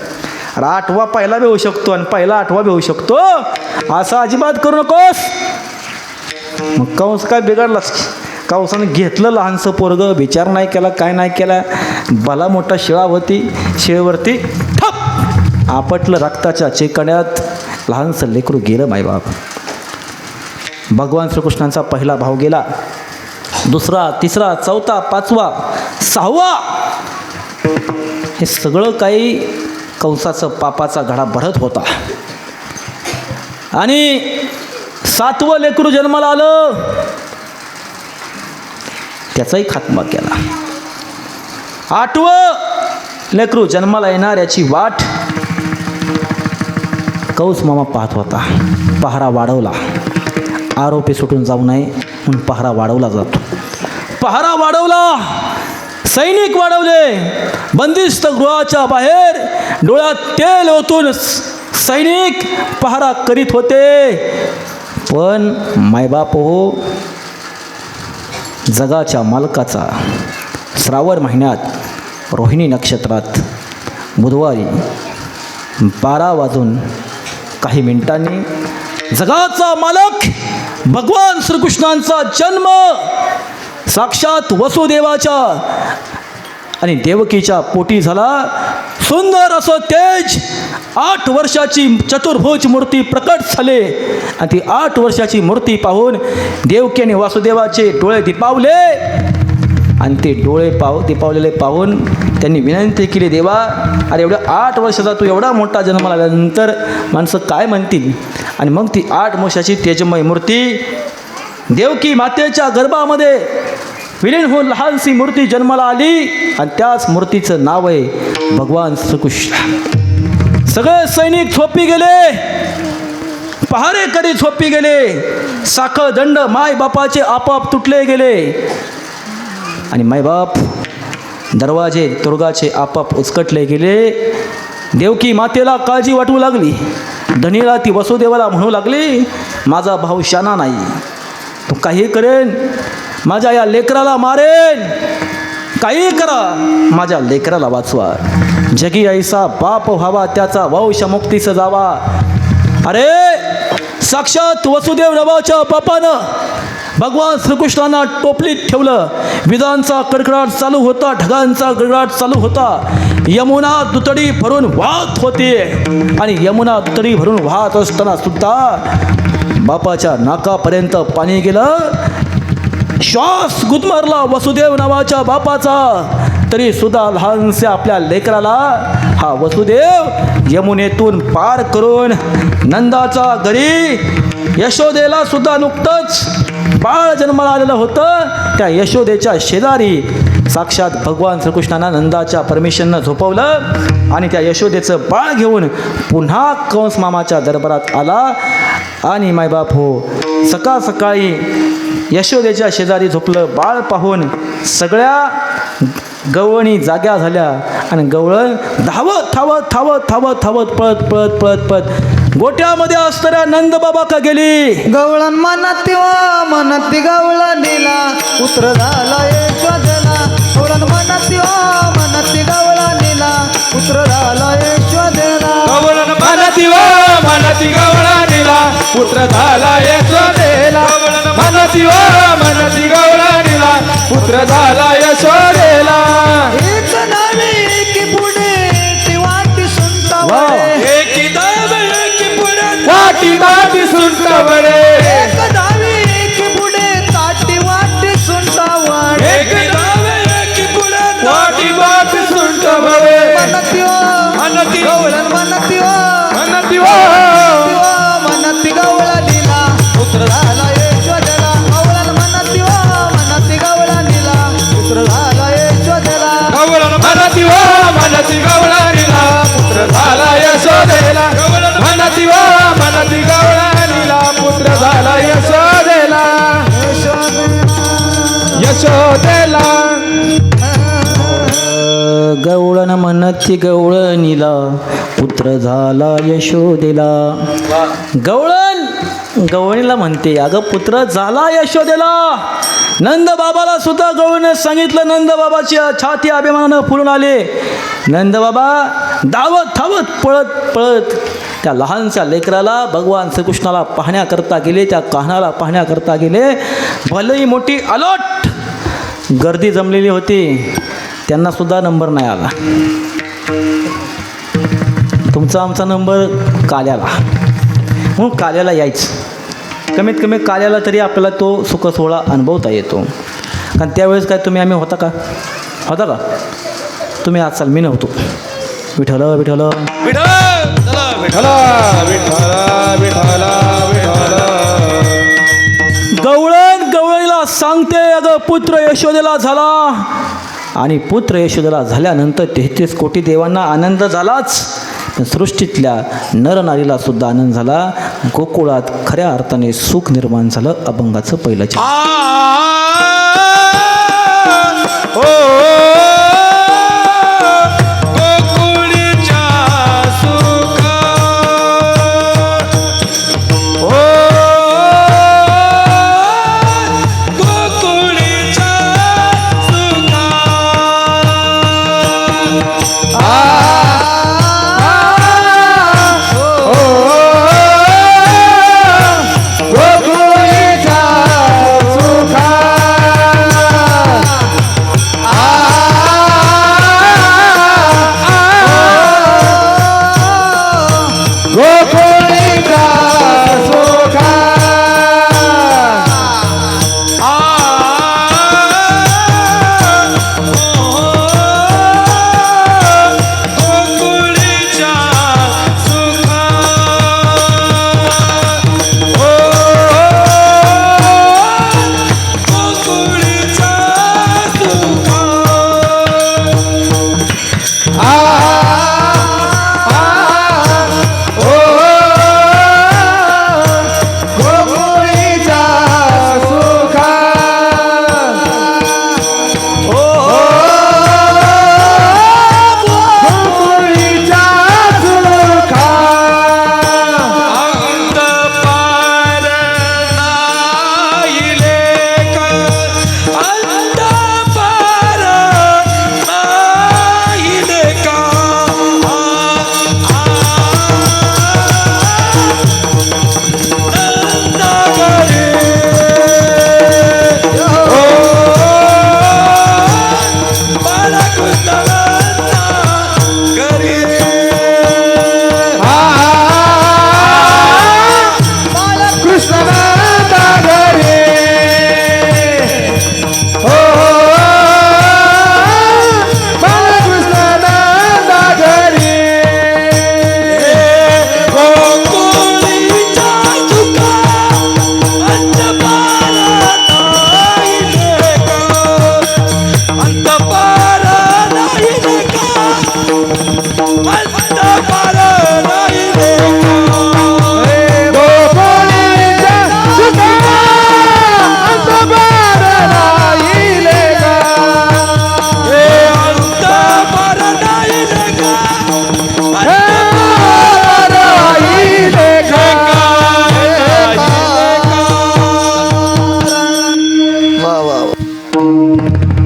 अरे 8वा पहिला बी होऊ शकतो आणि पहिला 8वा बी होऊ शकतो, असं अजिबात करू नकोस. मग कंस काय बिघडलाच. कंसानं घेतलं लहानसं पोरगं, विचार नाही केला, काय नाही केला. भला मोठा शिळावरती शिळेवरती ठप आपटलं. रक्ताच्या चेकण्यात लहानसं लेकरू गेलं मायबाप. भगवान श्रीकृष्णांचा पहिला भाव गेला. दुसरा, तिसरा, चौथा, 5वा, 6वा, हे सगळं काही कंसाचं पापाचा घडा भरत होता. आणि 7वं लेकरू जन्माला आलं, त्याचाही खात्मा केला. 8वं लेकरू जन्माला येणार याची वाट कंस मामा पाहत होता. पहारा वाढवला. आरोपी सुटून जाऊ नये म्हणून पहारा वाढवला जातो. पहारा वाढवला, सैनिक वाढवले. बंदिस्त गृहाच्या बाहेर डोळ्यात तेल ओतून सैनिक पहारा करीत होते. पण मायबाप हो, जगाच्या मालकाचा श्रावण महिन्यात रोहिणी नक्षत्रात बुधवारी 12 वाजून काही मिनिटांनी जगाचा मालक भगवान श्रीकृष्णांचा जन्म साक्षात वसुदेवाच्या आणि देवकीच्या पोटी झाला. सुंदर असं तेज 8 वर्षाची चतुर्भुज मूर्ती प्रकट झाले. आणि ती 8 वर्षाची मूर्ती पाहून देवकी आणि वासुदेवाचे डोळे दिपावले. आणि ते डोळे दिपावलेले पाहून त्यांनी विनंती केली, देवा, अरे एवढ्या 8 वर्षाचा तू एवढा मोठा जन्म आल्यानंतर माणसं काय म्हणतील? आणि मग ती 8 वर्षाची तेजमय मूर्ती देवकी मातेच्या गर्भामध्ये विलीन होऊन लहानशी मूर्ती जन्माला आली. आणि त्याच मूर्तीचं नाव आहे भगवान श्रीकृष्ण. सगळे सैनिक झोपी गेले, पहारेकरी झोपी गेले. साखळ दंड माय बापाचे आपाप तुटले गेले. आणि मायबाप दरवाजे दुर्गाचे आपाप उचकटले गेले. देवकी मातेला काळजी वाटू लागली. धनीला ती वसुदेवाला म्हणू लागली, माझा भाऊ शाना नाही, तो काही करेन, माझ्या या लेकराला मारेन, काही करा, माझ्या लेकराला वाचवा. जगी ऐसा बाप व्हावा, त्याचा वंश मुक्तीस जावा. अरे साक्षात वसुदेव नावाच्या बापानं भगवान श्रीकृष्णांना टोपलीत ठेवलं. विजांचा कडकडाट चालू होता, ढगांचा गडगडाट चालू होता. यमुना दुतडी भरून वाहत होती. आणि यमुना दुतडी भरून वाहत असताना सुद्धा बापाच्या नाकापर्यंत पाणी गेलं. श्वास गुदमरला वसुदेव नावाच्या बापाचा. तरी सुद्धा लहानशा आपल्या लेकराला हा वसुदेव यमुनेतून पार करून नंदाच्या घरी यशोदेला सुद्धा नुकतंच बाळ जन्माला आलेलं होतं. त्या यशोदेच्या शेजारी साक्षात भगवान श्रीकृष्णांना नंदाच्या परमिशननं झोपवलं. आणि त्या यशोदेचं बाळ घेऊन पुन्हा कंस मामाच्या दरबारात आला. आणि मायबाप हो, सकाळ सकाळी यशोदेच्या शेजारी झोपलं बाळ पाहून सगळ्या गवळणी जाग्या झाल्या. आणि गवळण धावत धावत धावत धावत धावत पळत पळत पळत पळत गोट्यामध्ये असणाऱ्या नंदबाबा का गेली. गवळण म्हणती वा म्हणती गवळा नेला पुत्र झाला यशोदेला. गवळण म्हणती वा म्हणती गवळा नेला पुत्र झाला यशोदेला. गवळण म्हणती वा म्हणती गवळा नेला पुत्र झाला यशोदेला. म्हणती वा म्हणती गवळा नेला पुत्र झाला यशोदेला. एक नावे एक पुढे ती वाटी सुनता वळे. एकी दावे एकी पुढे वाटी दाटी सुनता वळे. एक नावे एक पुढे ताटी वाटी सुनता वळे. एकी दावे एकी पुढे वाटी दाटी सुनता वळे. म्हणती वा म्हणती गवळण म्हणती वा म्हणती वा म्हणती गवळा दिला पुत्र झाला यशोदेला. गवळण म्हणती वा म्हणती गवळा दिला पुत्र झाला यशोदेला. गवळण म्हणती वा म्हणती गवळा निला पुत्र झाला यशोदेला. गवळण म्हणती वा म्हणती गवळा निला पुत्र झाला यशोदेला. यशोदेला. म्हणती गवळणीला पुत्र झाला यशोदेला. गवळणीला म्हणते अगं पुत्र झाला यशोदेला. नंद बाबाला सुद्धा गवळीने सांगितलं. नंद बाबाची छाती अभिमानानं फुलून आले. नंद बाबा धावत धावत पळत पळत त्या लहानशा लेकराला भगवान श्रीकृष्णाला पाहण्याकरता गेले. त्या कान्हाला पाहण्याकरता गेले. भलेही मोठी अलट गर्दी जमलेली होती. त्यांना सुद्धा नंबर नाही आला. तुमचा आमचा नंबर काल्याला. म्हणून काल्याला यायचं. कमीत कमी काल्याला तरी आपल्याला तो सुखसोहळा अनुभवता येतो. कारण त्यावेळेस काय तुम्ही आम्ही होता का तुम्ही आजकाल मी नव्हतो. विठ्ठल विठ्ठल गवळणीला सांगते अगं पुत्र यशोदेला झाला. आणि पुत्र यशोदेला झाल्यानंतर 33 कोटी देवांना आनंद झालाच. पण सृष्टीतल्या नरनारीला सुद्धा आनंद झाला. गोकुळात खऱ्या अर्थाने सुख निर्माण झालं. अभंगाचं पहिलं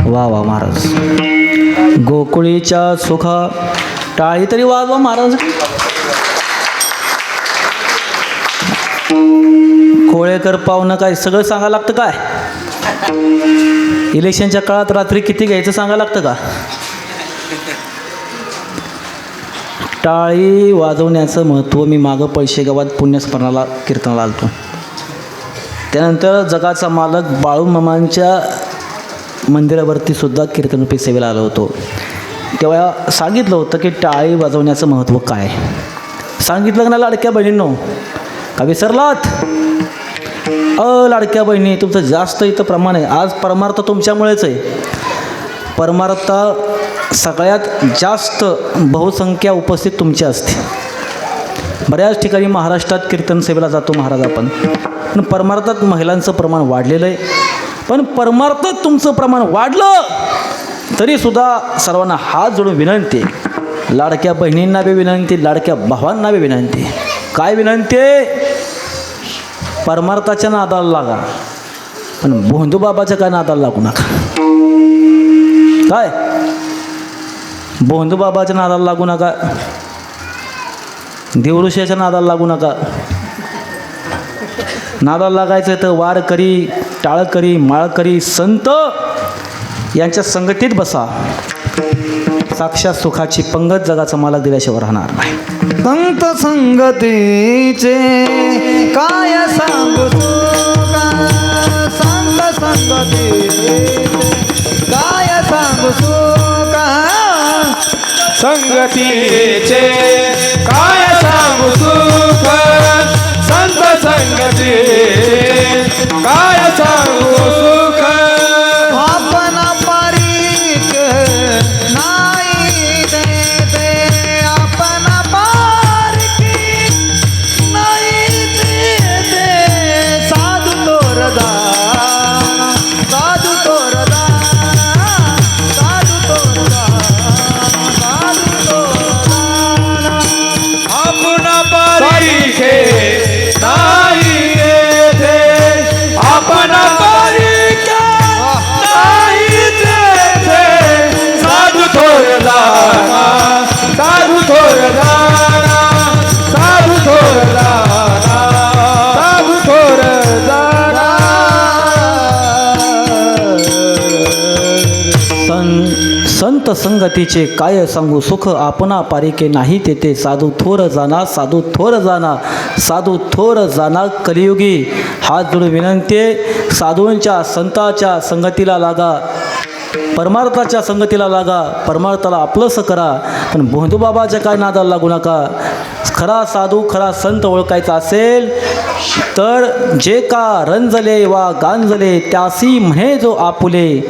वा वा महाराज. गोकुळीच्या सुखा टाळी तरी वाजवा महाराज. कोळेकर पाहुणं काय सगळं सांगायला लागतं काय? इलेक्शनच्या काळात रात्री किती घ्यायचं सांगायला लागतं का? टाळी वाजवण्याचं महत्त्व मी मागं पैसे गावात पुण्यस्मरणाला कीर्तनाला आलतो. त्यानंतर जगाचा मालक बाळूमामांच्या मंदिरावरती सुद्धा कीर्तनरूपी सेवेला आलो होतो. तेव्हा सांगितलं होतं की टाळी वाजवण्याचं महत्त्व काय. सांगितलं ना लाडक्या बहिणींनो, का विसरलात? लाडक्या बहिणी, तुमचं जास्त इथं प्रमाण आहे. आज परमार्थ तुमच्यामुळेच आहे. परमार्थ सगळ्यात जास्त बहुसंख्या उपस्थित तुमची असते. बऱ्याच ठिकाणी महाराष्ट्रात कीर्तन सेवेला जातो महाराज आपण, पण परमार्थात महिलांचं प्रमाण वाढलेलं आहे. पण परमार्थात तुमचं प्रमाण वाढलं तरीसुद्धा सर्वांना हात जोडून विनंती आहे, लाडक्या बहिणींना बी विनंती, लाडक्या भावांना बी विनंती. काय विनंती? परमार्थाच्या नादाला लागा, पण भोंदूबाबाच्या काय नादाला लागू नका. काय भोंदूबाबाच्या नादाला लागू नका, देवऋषाच्या नादाला लागू नका. नादाला लागायचं तर वारकरी, टाळकरी, माळकरी, संत यांच्या संगतीत बसा. साक्षात सुखाची पंगत जगाचा मालक दिल्याशिवाय राहणार नाही. संत संगतीचे काय सांगू सुका, संत संगतीचे काय सांगू सुका, संगतीचे काय सांगू सुख, संत संगतीचे काय सांगू सुख. आपण पारीक नाही देते, आपण पारीक नाही देते. साधू तोरदा, साधू तोरदा, साधू तोरदा, साधू तोरदा. आपण पारिखे नाही देते, आपण पारिखे नाही देते. साधू थोर जाना, साधू थोर जाना, साधू थोर जाना, साधू थोर जाना. संत संगतीचे काय सांगू सुख, आपणा पारिके नाही तेथे. साधू थोर जाना, साधू थोर जाना, साधू थोर जाना. कलियुगी हात जोडून विनंती आहे, साधूंच्या संतांच्या संगतीला लागा, परमार्थाच्या संगतीला लागा, परमार्थाला आपलंसं करा, पण भोंदूबाबाच्या काय नादाला लागू नका. खरा साधू, खरा संत ओळखायचा असेल तर जे का रंजले वा गांजले, त्यासी म्हणे जो आपुले,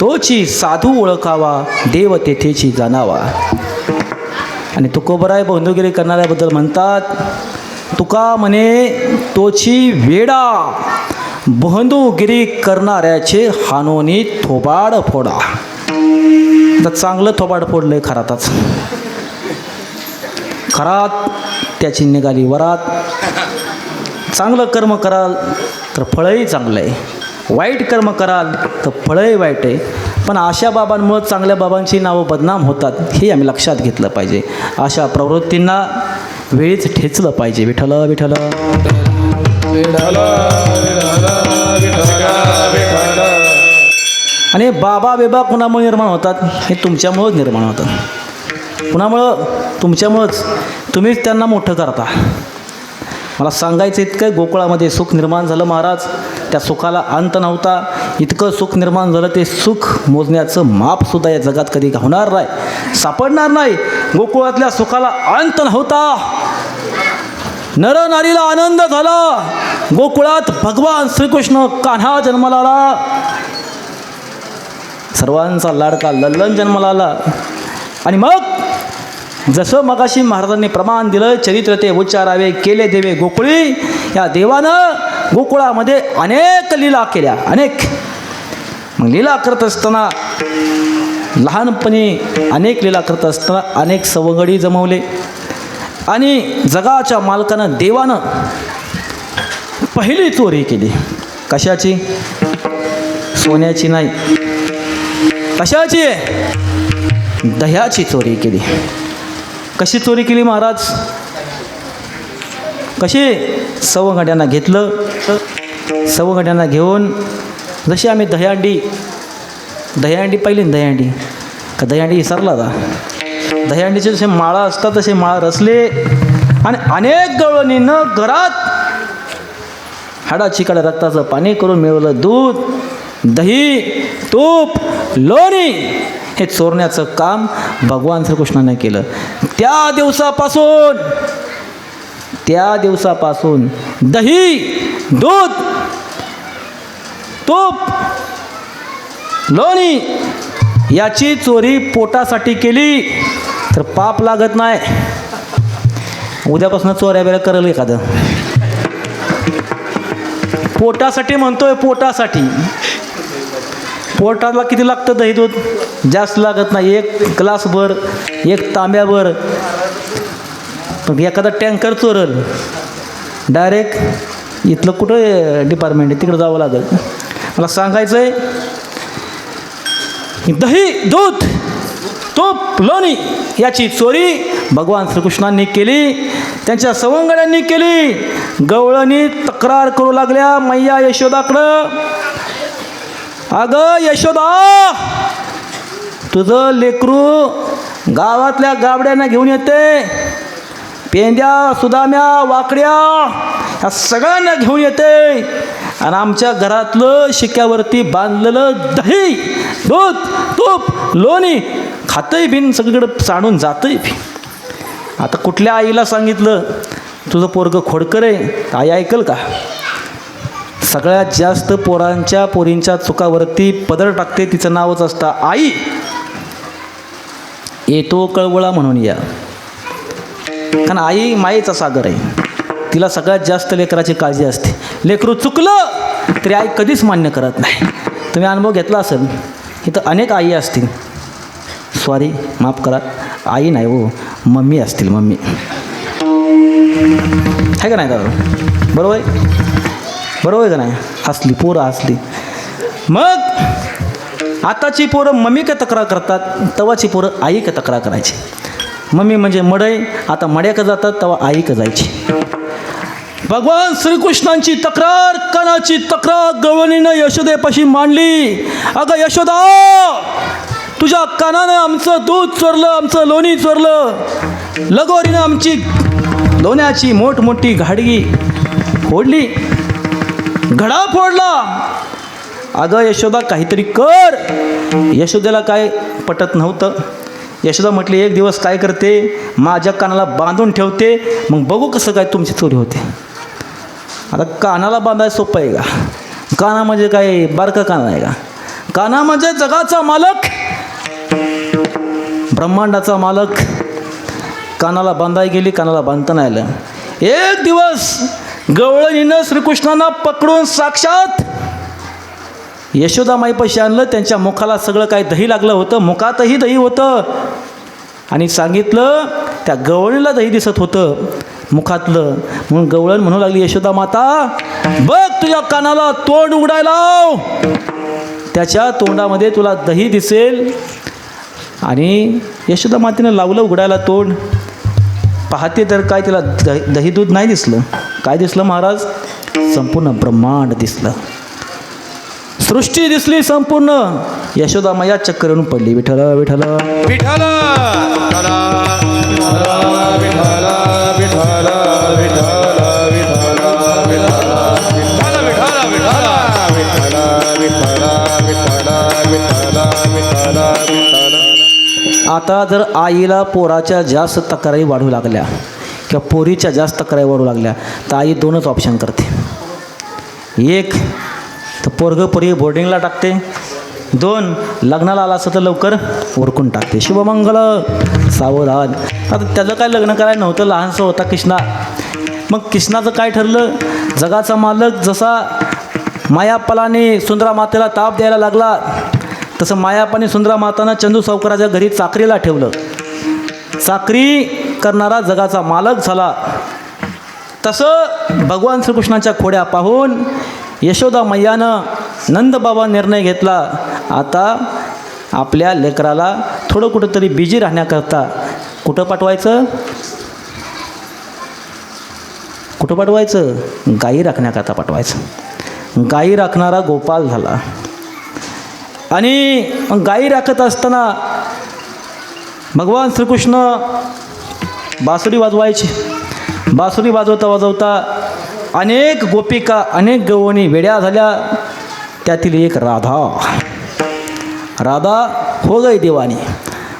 तोची साधू ओळखावा, देव तेथेची जाणावा. आणि तुकोबराय बंधुगिरी करणाऱ्याबद्दल म्हणतात, तुका म्हणे तोची वेडा, बंधुगिरी करणाऱ्याचे हानोनी थोबाड फोडा. तर चांगलं थोबाड फोडलंय खरातच. खरात त्याची निघाली वरात. चांगलं कर्म कराल तर फळही चांगलं आहे, वाईट कर्म कराल तर फळही वाईट आहे. पण अशा बाबांमुळं चांगल्या बाबांची नावं बदनाम होतात, हे आम्ही लक्षात घेतलं पाहिजे. अशा प्रवृत्तींना वेळीच ठेचलं पाहिजे. विठ्ठल विठ्ठल. आणि बाबा बेबा कुणामुळे निर्माण होतात? हे तुमच्यामुळंच निर्माण होतं. कुणामुळं? तुमच्यामुळंच. तुम्हीच त्यांना मोठं करता. मला सांगायचं इतकं, गोकुळामध्ये सुख निर्माण झालं महाराज, त्या सुखाला अंत नव्हता. इतकं सुख निर्माण झालं, ते सुख मोजण्याचं मापसुद्धा या जगात कधी होणार नाही, सापडणार नाही. गोकुळातल्या सुखाला अंत नव्हता. नरनारीला आनंद झाला. गोकुळात भगवान श्रीकृष्ण कान्हा जन्माला आला. सर्वांचा लाडका लल्लन जन्माला आला. आणि मग जसं मगाशी महाराजांनी प्रमाण दिलं, चरित्र ते उच्चारावे, केले देवे गोकुळी. या देवानं गोकुळामध्ये अनेक लीला केल्या, अनेक. मग लीला करत असताना, लहानपणी अनेक लीला करत असताना अनेक सवंगडी जमवले. आणि जगाच्या मालकानं, देवानं पहिली चोरी केली. कशाची? सोन्याची नाही. कशाची? दह्याची चोरी केली. कशी चोरी केली महाराज? कशी? सवंगड्यांना घेतलं. सवंगड्यांना घेऊन जशी आम्ही दह्यांडी पाहिली ना, दह्यांडी का दह्यांडी विसरला का? दह्यांडीचे जसे माळा असतात तसे माळा रचले. आणि अनेक गवळणीनं घरात हाडाचिकाड रक्ताचं पाणी करून मिळवलं दूध, दही, तूप, लोणी. हे चोरण्याचं काम भगवान श्रीकृष्णाने केलं. त्या दिवसापासून दही, दूध, तूप, लोणी याची चोरी पोटासाठी केली तर पाप लागत नाही. उद्यापासून चोऱ्या बिऱ्या करेल एखादं. पोटासाठी म्हणतोय, पोटासाठी. पोटाला किती लागतं दही दूध? जास्त लागत नाही, एक ग्लासभर, एक तांब्याभर. पण एखादा टँकर चोरल डायरेक्ट इथलं कुठं डिपार्टमेंट आहे तिकडं जावं लागेल. मला सांगायचं आहे, दही, दूध, तूप, लोणी याची चोरी भगवान श्रीकृष्णांनी केली, त्यांच्या सवंगड्यांनी केली. गवळणी तक्रार करू लागल्या मैया यशोदाकडं, अगं यशोदा, तुझं लेकरू गावातल्या गाबड्यांना घेऊन येते, पेंद्या, सुदाम्या, वाकड्या ह्या सगळ्यांना घेऊन येते, आणि आमच्या घरातलं शिक्यावरती बांधलेलं दही, दूध, तूप, लोणी खातंय बिन, सगळीकडे सांडून जातंय बी. आता कुठल्या आईला सांगितलं तुझं पोरगं खोडकर आहे, आई ऐकल का? सगळ्यात जास्त पोरींच्या चुकावरती पदर टाकते, तिचं नावच असतं आई. येतो कळवळा म्हणून या, कारण आई मायेचा सागर आहे, तिला सगळ्यात जास्त लेकराची काळजी असते. लेकरू चुकलं तरी आई कधीच मान्य करत नाही. तुम्ही अनुभव घेतला असेल, इथं अनेक आई असतील, सॉरी माफ करा, आई नाही हो, मम्मी असतील, मम्मी आहे का नाही दादा? बरोबर आहे, बरोबर आहे का नाही? हसली पोरं, हसली. मग आताची पोरं मम्मी का तक्रार करतात, तवाची पोरं आई का तक्रार करायची. मम्मी म्हणजे मडई, आता मड्या का जातात तेव्हा आई का जायची. भगवान श्रीकृष्णांची तक्रार, कानाची तक्रार गवळणीनं यशोदेपाशी मांडली. अगं यशोदा, तुझ्या कानानं आमचं दूध चोरलं, आमचं लोणी चोरलं, लगोरीनं आमची लोण्याची मोठमोठी घाडगी फोडली, घडा फोडला. अगं यशोदा, काहीतरी कर. यशोदेला काय पटत नव्हतं. यशोदा म्हटली, एक दिवस काय करते, माझ्या कानाला बांधून ठेवते, मग बघू कसं काय तुमची चोरी होते. आता कानाला बांधायला सोपं आहे का? काना म्हणजे काय बारका काना आहे का? काना म्हणजे जगाचा मालक, ब्रह्मांडाचा मालक. कानाला बांधाय गेली, कानाला बांधता नाही आलं. एक दिवस गवळणीनं श्रीकृष्णांना पकडून साक्षात यशोदामाईपाशी आणलं. त्यांच्या मुखाला सगळं काय दही लागलं होतं, मुखातही दही होतं, आणि सांगितलं त्या गवळणीला दही दिसत होतं मुखातलं. म्हणून गवळण म्हणू लागली, यशोदा माता बघ, तुझ्या कानाला तोंड उघडायला लाव, त्याच्या तोंडामध्ये तुला दही दिसेल. आणि यशोदा मातेनं लावलं उघडायला तोंड. पाहते तर काय तिला दही दूध नाही दिसलं. काय दिसलं महाराज? संपूर्ण ब्रह्मांड दिसलं, सृष्टी दिसली संपूर्ण. यशोदा मैया चक्कर येऊन पडली. विठ्ठल विठ्ठल विठ्ठल आता जर आईला पोराच्या जास्त तक्रारी वाढू लागल्या किंवा पोरीच्या जास्त तक्रारी वाढू लागल्या तर आई दोनच ऑप्शन करते. एक तर पोरगं पोरी बोर्डिंगला टाकते, दोन लग्नाला आला असं तर लवकर उरकून टाकते. शुभमंगल सावधान. आता त्याचं काय लग्न करायला नव्हतं, लहानसं होता कृष्णा. मग कृष्णाचं काय ठरलं, जगाचा मालक जसा मायाप्पालाने सुंदरा मातेला ताप द्यायला लागला तसं मायाप्पाने सुंदरा मातानं चंदू सावकाराच्या घरी चाकरीला ठेवलं. चाकरी करणारा जगाचा मालक झाला. तसं भगवान श्रीकृष्णाच्या खोड्या पाहून यशोदा मैयानं नंदबाबा निर्णय घेतला, आता आपल्या लेकराला थोडं कुठंतरी बिजी राहण्याकरता कुठं पाठवायचं, कुठं पाठवायचं, गाई राखण्याकरता पाठवायचं. गाई राखणारा गोपाल झाला. आणि गाई राखत असताना भगवान श्रीकृष्ण बासुरी वाजवायची. बासुरी वाजवता वाजवता अनेक गोपिका, अनेक गवळणी वेड्या झाल्या. त्यातील एक राधा. राधा हो गई दिवाणी.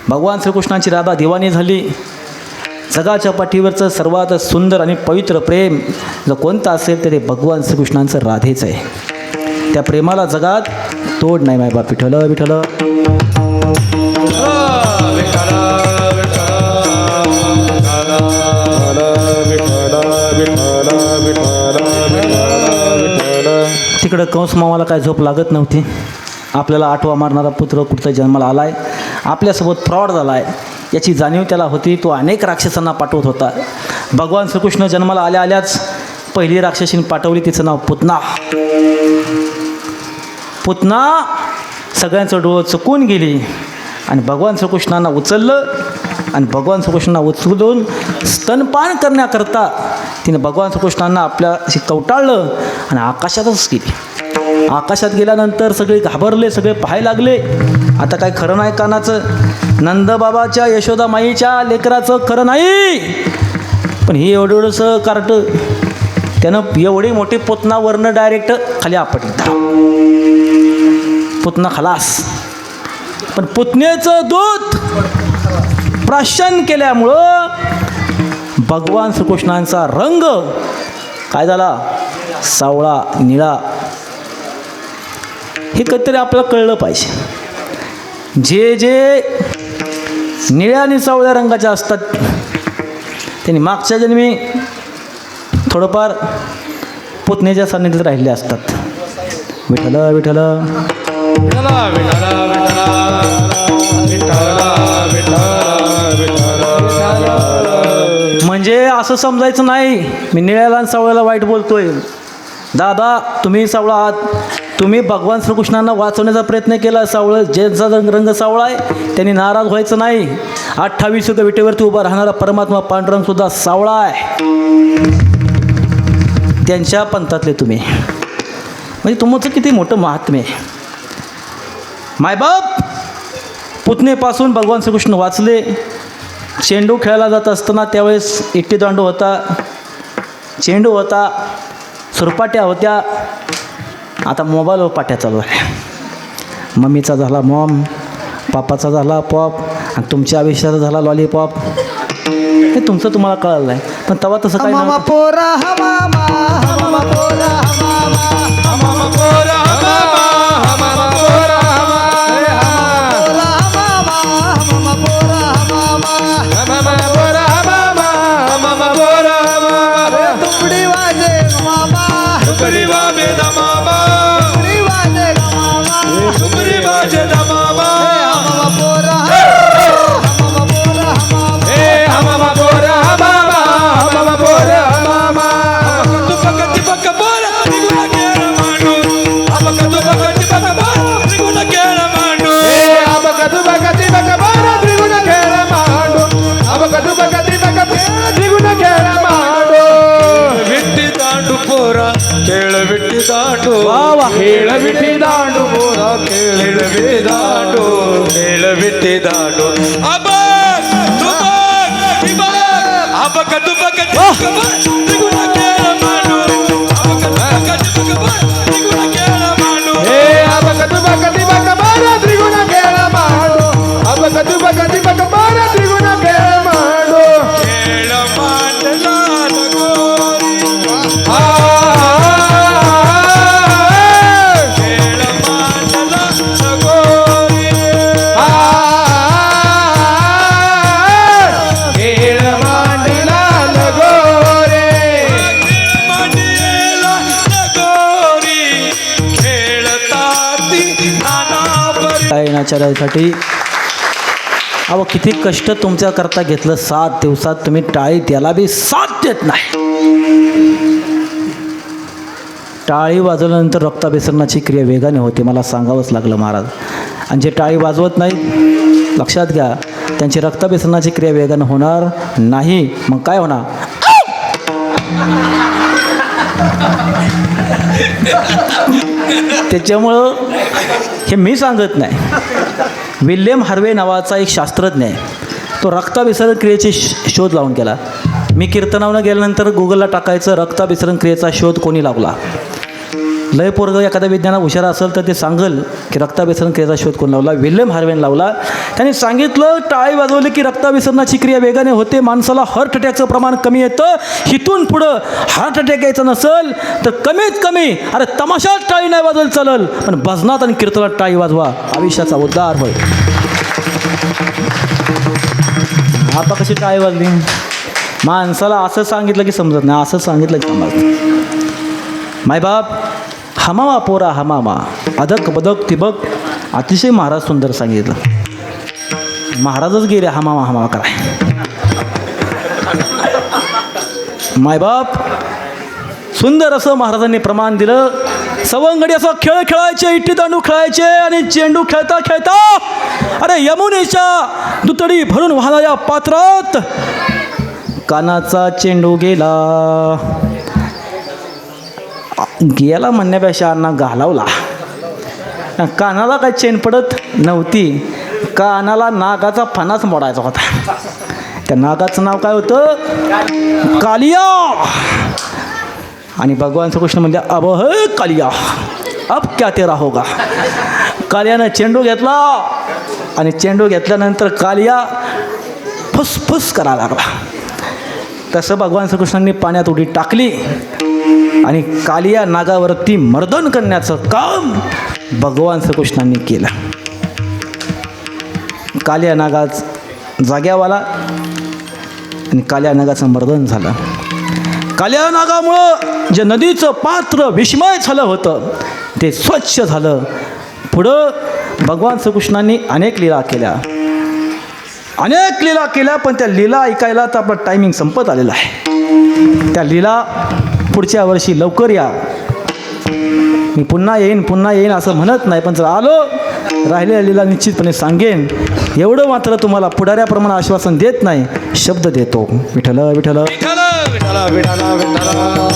भगवान श्रीकृष्णाची राधा दिवाणी झाली. जगाच्या पाठीवरचं सर्वात सुंदर आणि पवित्र प्रेम जर कोणतं असेल तर ते भगवान श्रीकृष्णांचं राधेचं आहे. त्या प्रेमाला जगात तोड नाही. माय बाप विठ्ठल विठ्ठल. तिकडं कंस मामाला काय झोप लागत नव्हती. आपल्याला आठवा मारणारा पुत्र कुठचा जन्माला आलाय. आपल्यासोबत फ्रॉड झाला आहे याची जाणीव त्याला होती. तो अनेक राक्षसांना पाठवत होता. भगवान श्रीकृष्ण जन्माला आल्या आल्याच पहिली राक्षसीने पाठवली, तिचं नाव पुतना. पुतना सगळ्यांचं डोळं चुकून गेली आणि भगवान श्रीकृष्णांना उचललं आणि भगवान श्रीकृष्णांना उचलून स्तनपान करण्याकरता तिने भगवान श्रीकृष्णांना आपल्याशी कवटाळलं आणि आकाशातच गेली. आकाशात गेल्यानंतर सगळे घाबरले, सगळे पाहायला लागले. आता काय खरं नाही कानाचं, नंदबाबाच्या यशोदामाईच्या लेकराचं खरं नाही. पण हे एवढंसं कार्ट त्यानं एवढी मोठी पुतनावरनं डायरेक्ट खाली आपटली. पुतना खलास. पण पुतनेचं दूत प्राशन केल्यामुळं भगवान श्रीकृष्णांचा रंग काय झाला, सावळा निळा. हे कधीतरी आपल्याला कळलं पाहिजे. जे जे निळ्या आणि सावळ्या रंगाच्या असतात त्यांनी मागच्या जन्मी थोडंफार पुतण्याच्या सान्निध्यात राहिले असतात. विठ्ठल विठ्ठल विठ्ठला विठ्ठला विठ्ठला विठ्ठला विठ्ठला. म्हणजे असं समजायचं नाही मी निळ्याला आणि सावळ्याला वाईट बोलतोय. दादा तुम्ही सावळा आहात, तुम्ही भगवान श्रीकृष्णांना वाचवण्याचा प्रयत्न केला. सावळं ज्यांचा रंग सावळा आहे त्यांनी नाराज व्हायचं नाही. 28 युग विटेवरती उभा राहणारा परमात्मा पांडुरंगसुद्धा सावळा आहे. त्यांच्या पंथातले तुम्ही, म्हणजे तुमचं किती मोठं महात्म्य आहे. मायबाप पुतनेपासून भगवान श्रीकृष्ण वाचले. चेंडू खेळायला जात असताना त्यावेळेस इट्टी दांडू होता, चेंडू होता, सुरपाट्या होत्या. आता मोबाईलवर पाट्या चालू आहे. मम्मीचा झाला मॉम, पापाचा झाला पॉप आणि तुमच्या आयुष्याचा झाला लॉलीपॉप. हे तुमचं तुम्हाला कळलं नाही, पण तेव्हा तसं काय मामा नव्हतं. पोरा हमामा, हमामा पोरा हमामा, हमामा पोरा हमामा, हमामा पोरा हमामा, पोरा हमामा, हमामा पोरा हमामा. हमामा पोरा हमामा, हमामा पोरा हमामा. तुकडी वाजे मामा, तुकडी वाजे दमामा, तुकडी वाजे मामा. तुकडी वाजे दमामा. हमामा पोरा हमामा, पोरा हमामा. हे हमामा पोरा हमामा, हमामा पोरा हमामा. तुपकती पक पोरा निगुण केळ मांडू. अबकतु पकती पक पोरा निगुण केळ मांडू. हे अबकतु पकती पक पोरा निगुण केळ मांडू. अबकतु पकती पक पोरा निगुण केळ मांडू. विट्टी दांडू पोरा खेळ विट्टी दांडू. वा वा. खेळ विट्टी दांडू पोरा खेळ विट्टी दांडू. खेळ विट्टी दांडू. अबक तुबक तिबक अबक तुबक तिबक निगुण केळ मांडू. अबक तुबक तिबक निगुण केळ मांडू. हे अबक तुबक तिबक पोरा त्रिगुण केळ मांडू. अबक तुबक तिबक पोरा त्रिगुण केळ मांडू. केळ मांडला लगोरी. केळ मांडला लगोरी. केळ मांडला लगोरे. केळ मांडला लगोरी. खेळताती नाना परी. गायनाचार्यासाठी अहो किती कष्ट तुमच्याकरता घेतलं. 7 दिवसात तुम्ही टाळी त्याला बी साथ देत नाही. टाळी वाजवल्यानंतर रक्ताभिसरणाची क्रिया वेगाने होते, मला सांगावंच लागलं महाराज. आणि जे टाळी वाजवत नाहीत लक्षात घ्या त्यांची रक्ताभिसरणाची क्रिया वेगाने होणार नाही. मग काय होणार, त्याच्यामुळं हे मी सांगत नाही. विल्यम हार्वे नावाचा एक शास्त्रज्ञ आहे, तो रक्ताभिसरण क्रियेचे शोध लावून गेला. मी कीर्तनावनं गेल्यानंतर गुगलला टाकायचं रक्ताभिसरण क्रियेचा शोध कोणी लावला. लय पोरगं एखाद्या विज्ञानात हुशार असेल तर ते सांगल की रक्ताभिसरण क्रियेचा शोध कोण लावला. विल्यम हार्वेने लावला. त्यांनी सांगितलं टाळी वाजवली की रक्ताभिसरणाची क्रिया वेगाने होते, माणसाला हार्ट अटॅकचं प्रमाण कमी येतं. इथून पुढं हार्ट अटॅक यायचं नसेल तर कमीत कमी अरे तमाशात टाळी नाही वाजवली चालेल, पण भजनात आणि कीर्तनात टाळी वाजवा, आयुष्याचा उद्धार होईल. आता कशी टाळी वाजली, माणसाला असं सांगितलं की समजत नाही, असं सांगितलं की समजत. मायबाप हमामा पोरा हमामा, अदक बदक तिबक, अतिशय महाराज सुंदर सांगितलं. महाराजच गेले हमामा हमामा कराय. मायबाप सुंदर असं महाराजांनी प्रमाण दिलं. सवंगडी असं खेळ खेळायचे, इट्टी दांडू खेळायचे आणि चेंडू खेळता खेळता अरे यमुनेच्या दुतडी भरून वाहणाऱ्या पात्रात कानाचा चेंडू गेला. गेला म्हणण्यापेक्षा अण्णा घालवला. कानाला काय चेन पडत नव्हती, कानाला नागाचा फणाच मोडायचा होता. त्या नागाचं नाव काय होतं? कालिया. आणि भगवान श्रीकृष्ण म्हणजे अब हे कालिया, अब क्या तेरा होगा. कालियानं चेंडू घेतला आणि चेंडू घेतल्यानंतर कालिया फुसफुस करायला लागला. तसं भगवान श्रीकृष्णांनी पाण्यात उडी टाकली आणि कालिया नागावरती मर्दन करण्याचं काम भगवान श्रीकृष्णांनी केलं. कालिया नागा जाग्यावाला आणि कालिया नागाचं मर्दन झालं. कालिया नागामुळं जे नदीचं पात्र विस्मय झालं होतं ते स्वच्छ झालं. पुढं भगवान श्रीकृष्णांनी अनेक लीला केल्या, पण त्या लीला ऐकायला तर आपलं टायमिंग संपत आलेलं आहे. त्या लीला पुढच्या वर्षी लवकर या. मी पुन्हा येईन असं म्हणत नाही, पण जर आलो राहिलेल्या लीला निश्चितपणे सांगेन. एवढं मात्र तुम्हाला पुढाऱ्याप्रमाणे आश्वासन देत नाही, शब्द देतो. विठ्ठल विठ्ठल विठ्ठल विठ्ठल विठ्ठल विठ्ठल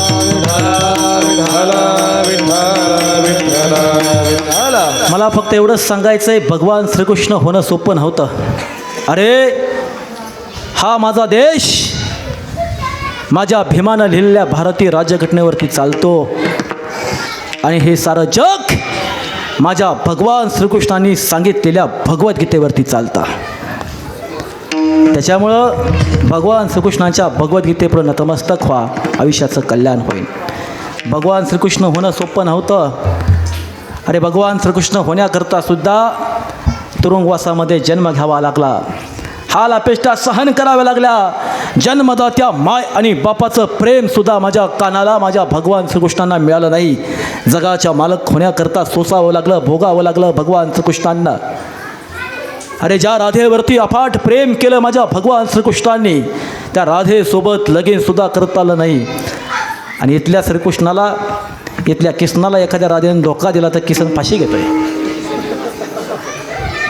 विठ्ठल. मला फक्त एवढंच सांगायचं आहे, भगवान श्रीकृष्ण होणं सोपं नव्हतं. अरे हा माझा देश माझ्या भीमानं लिहिलेल्या भारतीय राज्यघटनेवरती चालतो आणि हे सारं जग माझ्या भगवान श्रीकृष्णांनी सांगितलेल्या भगवद्गीतेवरती चालतं. त्याच्यामुळं भगवान श्रीकृष्णांच्या भगवद्गीतेपुढे नतमस्तक व्हा, आयुष्याचं कल्याण होईल. भगवान श्रीकृष्ण होणं सोपं नव्हतं. अरे भगवान श्रीकृष्ण होण्याकरता सुद्धा तुरुंगवासामध्ये जन्म घ्यावा लागला, हाल अपेष्टा सहन कराव्या लागल्या. जन्मदात्या माय आणि बापाचं प्रेमसुद्धा माझ्या कानाला माझ्या भगवान श्रीकृष्णांना मिळालं नाही. जगाच्या मालक होण्याकरता सोसावं लागलं, भोगावं लागलं भगवान श्रीकृष्णांना. अरे ज्या राधेवरती अफाट प्रेम केलं माझ्या भगवान श्रीकृष्णांनी, त्या राधेसोबत लगीनसुद्धा करता आलं नाही. आणि इथल्या श्रीकृष्णाला, इथल्या किसनाला एखाद्या राधेने धोका दिला तर किसन फाशी घेतोय.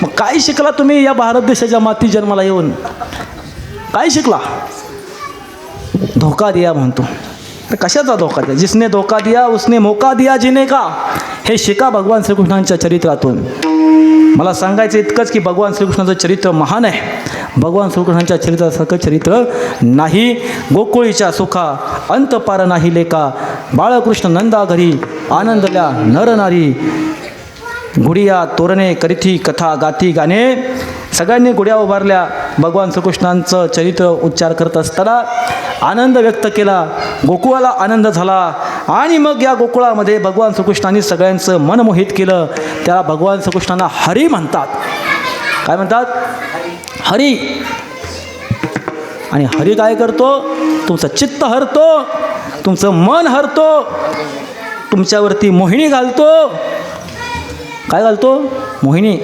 मग काय शिकला तुम्ही या भारत देशाच्या माती जन्माला येऊन? काय शिकला? धोका दिया म्हणतो. तर कशाचा धोका दिया? जिसने धोका दिया उसने मौका दिया जीने का. हे शिका भगवान श्रीकृष्णांच्या चरित्रातून. मला सांगायचं इतकंच की भगवान श्रीकृष्णाचं चरित्र महान आहे. भगवान श्रीकृष्णांच्या चरित्रासारखं चरित्र नाही. गोकुळीच्या सुखा अंत पार नाही लेका, बाळकृष्ण नंदा घरी आनंदल्या नर नारी. गुडिया तोरणे करीथी कथा गाती गाणे. सगळ्यांनी गुड्या उभारल्या. भगवान श्रीकृष्णांचं चरित्र उच्चार करत असताना आनंद व्यक्त केला, गोकुळाला आनंद झाला. आणि मग या गोकुळामध्ये भगवान श्रीकृष्णांनी सगळ्यांचं मन मोहित केलं. त्याला भगवान श्रीकृष्णांना हरी म्हणतात. काय म्हणतात? हरी. आणि हरी काय करतो? तुमचं चित्त हरतो, तुमचं मन हरतो, तुमच्यावरती मोहिनी घालतो. काय घालतो? मोहिनी.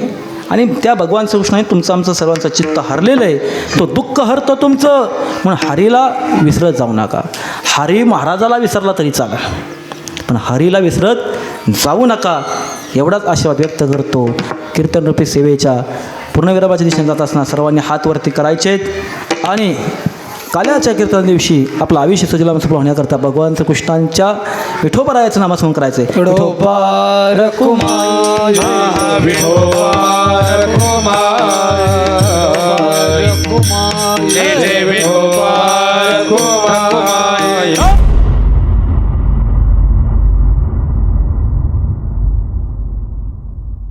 आणि त्या भगवान श्रीकृष्णाने तुमचं आमचं सर्वांचं चित्त हरलेलं आहे. तो दुःख हरतो तुमचं. म्हणून हरीला विसरत जाऊ नका. हरी महाराजाला विसरला तरी चालेल, पण हरीला विसरत जाऊ नका. एवढाच आशीर्वाद व्यक्त करतो. कीर्तनरूपी सेवेच्या पूर्णविरामाच्या दिशेने जात असताना सर्वांनी हात वरती करायचे आणि काल्याच्या कीर्तन दिवशी आपलं आयुष्य सुजलाम सुफल होण्याकरता भगवान श्रीकृष्णांच्या विठोबरायाचं नामस्मरण करायचं आहे. विठोबा रखुमाई, विठोबा रखुमाई, रखुमाई, जय जय विठोबा.